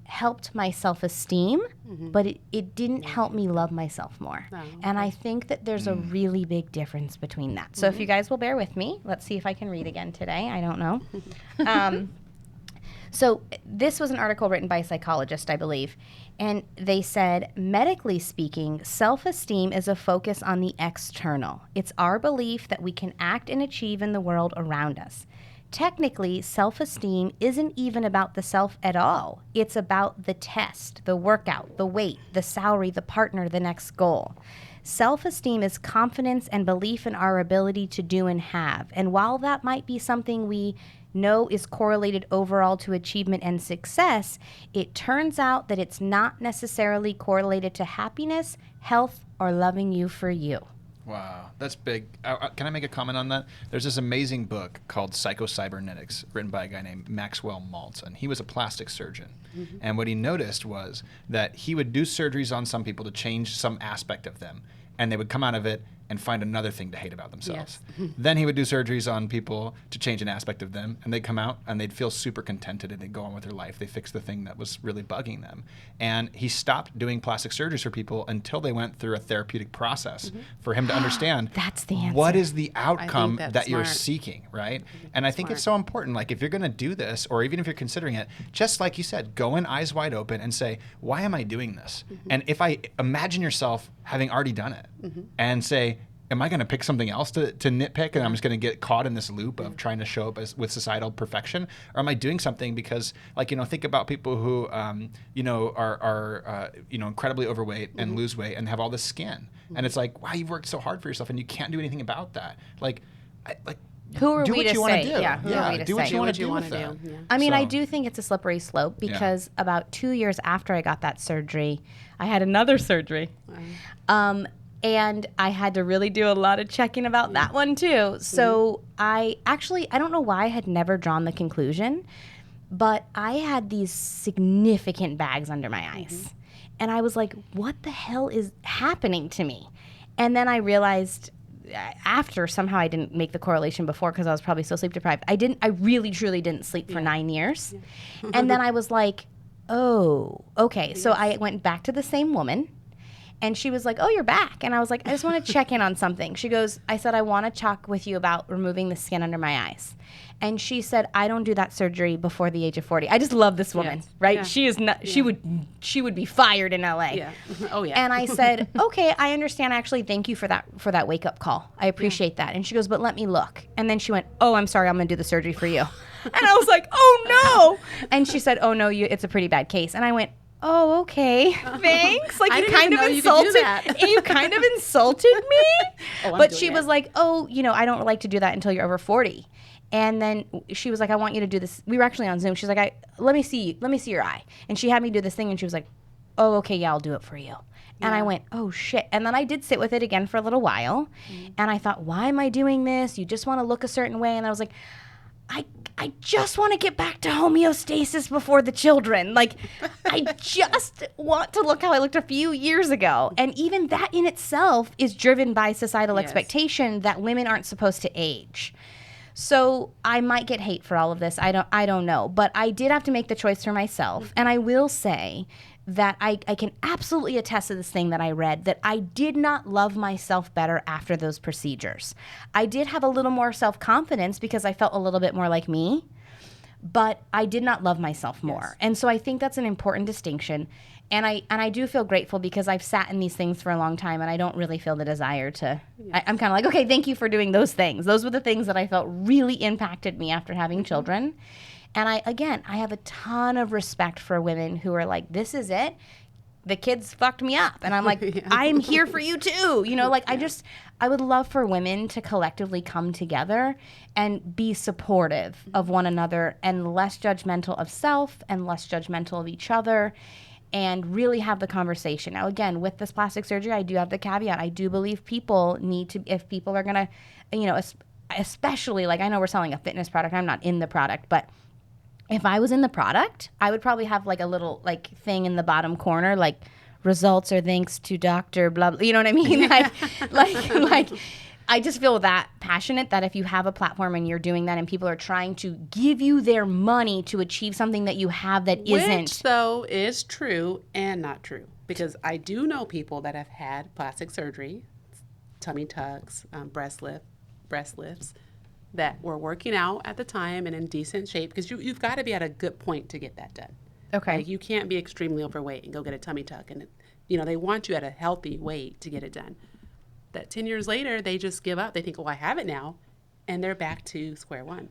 helped my self-esteem, but it didn't help me love myself more. And I think that there's a really big difference between that. So if you guys will bear with me, let's see if I can read again today. I don't know. So this was an article written by a psychologist, I believe. And they said, medically speaking, self-esteem is a focus on the external. It's our belief that we can act and achieve in the world around us. Technically, self-esteem isn't even about the self at all. It's about the test, the workout, the weight, the salary, the partner, the next goal. Self-esteem is confidence and belief in our ability to do and have. And while that might be something we know is correlated overall to achievement and success, it turns out that it's not necessarily correlated to happiness, health, or loving you for you. Wow, that's big. Can I make a comment on that? There's this amazing book called Psychocybernetics written by a guy named Maxwell Maltz, and he was a plastic surgeon. And what he noticed was that he would do surgeries on some people to change some aspect of them, and they would come out of it and find another thing to hate about themselves. Then he would do surgeries on people to change an aspect of them, and they'd come out and they'd feel super contented and they'd go on with their life. They fixed the thing that was really bugging them. And he stopped doing plastic surgeries for people until they went through a therapeutic process for him to understand That's the answer. what is the outcome that's that you're smart. seeking, right? And I think it's so important. Like if you're going to do this, or even if you're considering it, just like you said, go in eyes wide open and say, why am I doing this? And if I imagine yourself having already done it and say, am I going to pick something else to nitpick and I'm just going to get caught in this loop of trying to show up with societal perfection? Or am I doing something because, think about people who, are incredibly overweight and lose weight and have all this skin. And it's like, wow, you've worked so hard for yourself and you can't do anything about that. Who are do we what to you wanna say? do. Yeah, who are we to do what say? you want what to you do wanna with that. do. Yeah. I mean, I So- do think it's a slippery slope because about 2 years after I got that surgery, I had another surgery. And I had to really do a lot of checking about that one too. So I don't know why I had never drawn the conclusion, but I had these significant bags under my eyes. And I was like, what the hell is happening to me? And then I realized after, somehow I didn't make the correlation before because I was probably so sleep deprived. I really truly didn't sleep for 9 years. And then I was like, oh, okay. So I went back to the same woman And she was like, oh, you're back. And I was like, I just want to check in on something. She goes, I said, I want to talk with you about removing the skin under my eyes. And she said, I don't do that surgery before the age of 40. I just love this woman, right? Yeah. She is not, she would be fired in LA. Yeah. Oh, yeah. And I said, okay, I understand. Actually, thank you for that wake up call. I appreciate that. And she goes, but let me look. And then she went, oh, I'm sorry, I'm going to do the surgery for you. And I was like, oh no. And she said, oh no, it's a pretty bad case. And I went, oh, okay, thanks. Like, you kind of insulted. You kind of insulted me. But she was like, oh, I don't like to do that until you're over 40. And then she was like, I want you to do this. We were actually on Zoom. She's like, let me see your eye. And she had me do this thing, and she was like, oh, okay, yeah, I'll do it for you. And I went, oh, shit. And then I did sit with it again for a little while. And I thought, why am I doing this? You just want to look a certain way. And I was like, I just want to get back to homeostasis before the children. Like, I just want to look how I looked a few years ago. And even that in itself is driven by societal expectation that women aren't supposed to age. So I might get hate for all of this. I don't know. But I did have to make the choice for myself. And I will say that I can absolutely attest to this thing that I read, that I did not love myself better after those procedures. I did have a little more self-confidence because I felt a little bit more like me, but I did not love myself more. And so I think that's an important distinction. And I do feel grateful because I've sat in these things for a long time, and I don't really feel the desire to. I'm kind of like, okay, thank you for doing those things. Those were the things that I felt really impacted me after having children. And I have a ton of respect for women who are like, this is it. The kids fucked me up. And I'm like, I'm here for you too. I would love for women to collectively come together and be supportive of one another and less judgmental of self and less judgmental of each other, and really have the conversation. Now, again, with this plastic surgery, I do have the caveat. I do believe people need to, if people are going to, especially, like, I know we're selling a fitness product. I'm not in the product, but if I was in the product, I would probably have like a little like thing in the bottom corner, like results or thanks to Dr. blah, blah, you know what I mean? like I just feel that passionate that if you have a platform and you're doing that and people are trying to give you their money to achieve something that you have that isn't. Which, though, is true and not true. Because I do know people that have had plastic surgery, tummy tucks, breast lifts, that were working out at the time and in decent shape, because you've got to be at a good point to get that done. Okay. Like, you can't be extremely overweight and go get a tummy tuck. And, they want you at a healthy weight to get it done. That 10 years later, they just give up. They think, oh, I have it now. And they're back to square one.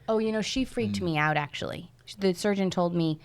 Oh, she freaked me out, actually. The surgeon told me,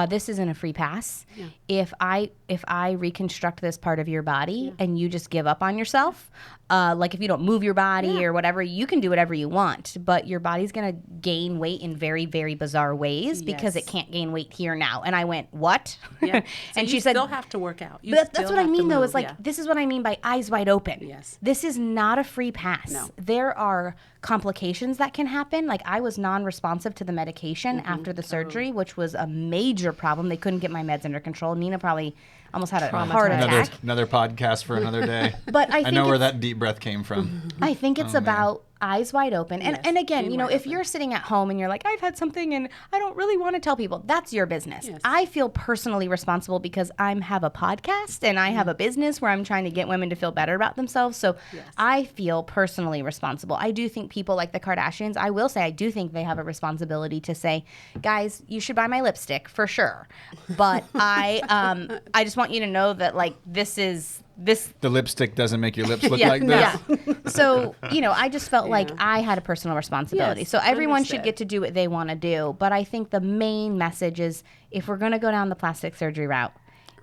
this isn't a free pass. Yeah. If I reconstruct this part of your body and you just give up on yourself, like if you don't move your body or whatever, you can do whatever you want, but your body's going to gain weight in very, very bizarre ways because it can't gain weight here now. And I went, what? Yeah. And so she said, you still have to work out. That's what I mean, though, is like, this is what I mean by eyes wide open. Yes. This is not a free pass. No. There are complications that can happen. Like, I was non-responsive to the medication after the surgery, which was a major problem. They couldn't get my meds under control. Nina probably almost had a heart attack. Another podcast for another day. But I know where that deep breath came from. I think it's about eyes wide open. And again, if you're sitting at home and you're like, I've had something and I don't really want to tell people, that's your business. Yes. I feel personally responsible because I have a podcast and I have a business where I'm trying to get women to feel better about themselves. So I feel personally responsible. I do think people like the Kardashians, I will say, I do think they have a responsibility to say, guys, you should buy my lipstick for sure. But I just want you to know that, like, the lipstick doesn't make your lips look like this. Yeah. So, I just felt like I had a personal responsibility. So everyone should get to do what they want to do. But I think the main message is, if we're going to go down the plastic surgery route,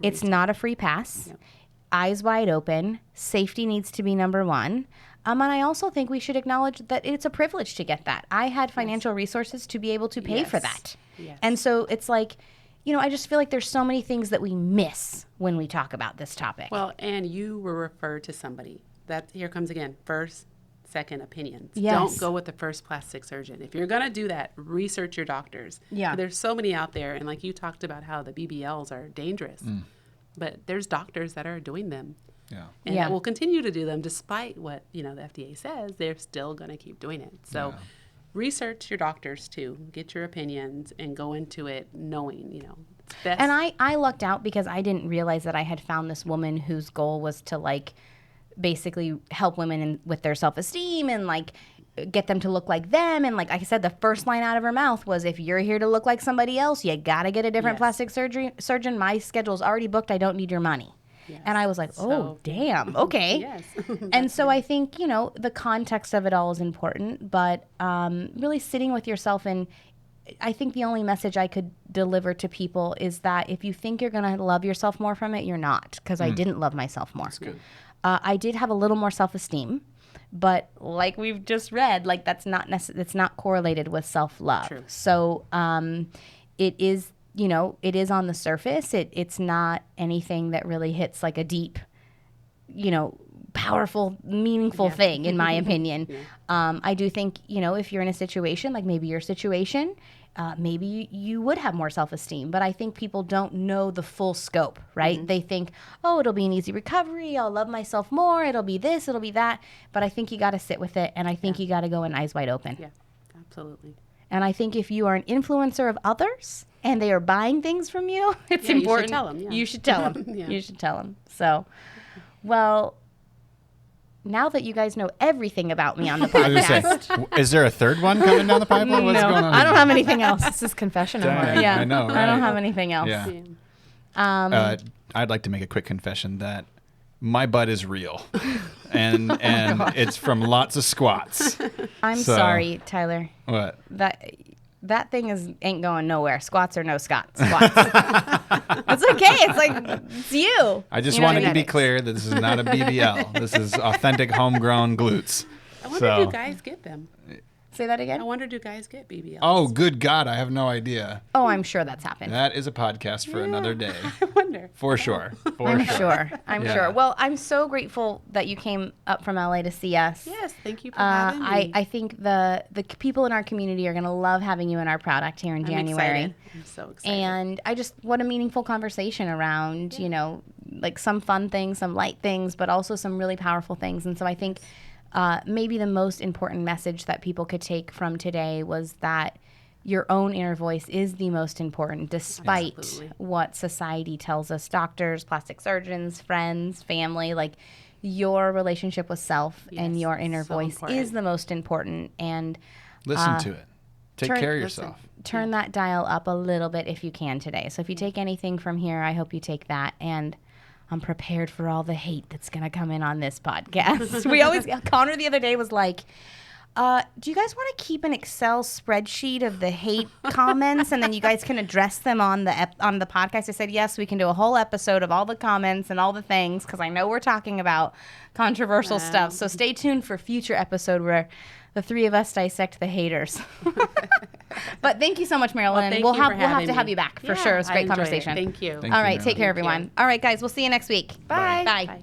it's not a free pass. Yep. Eyes wide open. Safety needs to be number one. And I also think we should acknowledge that it's a privilege to get that. I had financial resources to be able to pay for that. Yes. And so it's like, I just feel like there's so many things that we miss when we talk about this topic. Well, and you were referred to somebody. That here comes again, first, second opinions. Yes. Don't go with the first plastic surgeon. If you're going to do that, research your doctors. Yeah. There's so many out there, and like you talked about how the BBLs are dangerous. But there's doctors that are doing them. Yeah. And that will continue to do them despite what, the FDA says. They're still going to keep doing it. So research your doctors too. Get your opinions and go into it knowing, Best. And I lucked out because I didn't realize that I had found this woman whose goal was to like basically help women with their self-esteem and like get them to look like them. And like I said, the first line out of her mouth was, if you're here to look like somebody else, you got to get a different plastic surgeon. My schedule's already booked. I don't need your money. Yes. And I was like, oh, damn. Okay. Yes. And so I think, you know, the context of it all is important, but really sitting with yourself. And I think the only message I could deliver to people is that if you think you're going to love yourself more from it, you're not, because I didn't love myself more. That's good. I did have a little more self-esteem, but like we've just read, like that's not it's not correlated with self-love. True. So it is, you know, it is on the surface. It's not anything that really hits like a deep, you know, powerful, meaningful thing, in my opinion. I do think, you know, if you're in a situation, like maybe your situation, maybe you would have more self-esteem. But I think people don't know the full scope, right? They think, oh, it'll be an easy recovery. I'll love myself more. It'll be this, it'll be that. But I think you got to sit with it. And I think you got to go in eyes wide open. Yeah, absolutely. And I think if you are an influencer of others and they are buying things from you, it's important. You should tell them. Yeah. You should tell them. You should tell them. So, well, now that you guys know everything about me on the I was podcast. gonna say, is there a third one coming down the pipeline? What's No, going on? I don't have anything else. This is confession Dang. hour. Yeah, I know, I don't right? have anything else. Yeah. I'd like to make a quick confession that my butt is real, and it's from lots of squats. I'm So- sorry, Tyler. What? That thing ain't going nowhere. Squats or no squats. It's okay. It's like, it's you. I just You know, wanted to be genetics. clear that this is not a BBL. This is authentic homegrown glutes. I wonder, do guys get them? Say that I again. wonder, do guys get BBLs? Oh, good God, I have no idea. Oh, I'm sure that's happened. That is a podcast for another day. I wonder. For sure. For I'm sure. sure. I'm Yeah. sure. Well, I'm so grateful that you came up from LA to see us. Yes, thank you for having me. I think the people in our community are going to love having you in our product here in I'm January. excited. I'm so excited. And what a meaningful conversation around, you know, like some fun things, some light things, but also some really powerful things. And so I think maybe the most important message that people could take from today was that your own inner voice is the most important, despite Absolutely. what society tells us, doctors, plastic surgeons, friends, family, like your relationship with self and Yes, your inner so voice important. is the most important. And Listen to it. Take turn- care of listen. yourself. turn that dial up a little bit if you can today. So if you take anything from here, I hope you take that. And I'm prepared for all the hate that's going to come in on this podcast. Connor the other day was like, do you guys want to keep an Excel spreadsheet of the hate comments and then you guys can address them on the podcast? I said, yes, we can do a whole episode of all the comments and all the things because I know we're talking about controversial stuff. So stay tuned for future episode where the three of us dissect the haters. But thank you so much, Marilyn. thank we'll you for have to having have me. you back for Yeah, sure. It was a I great enjoyed it. conversation. Thank you. Thank All you, right, take Marilyn. care, Thank you. everyone. All right, guys, we'll see you next week. Bye. Bye. Bye.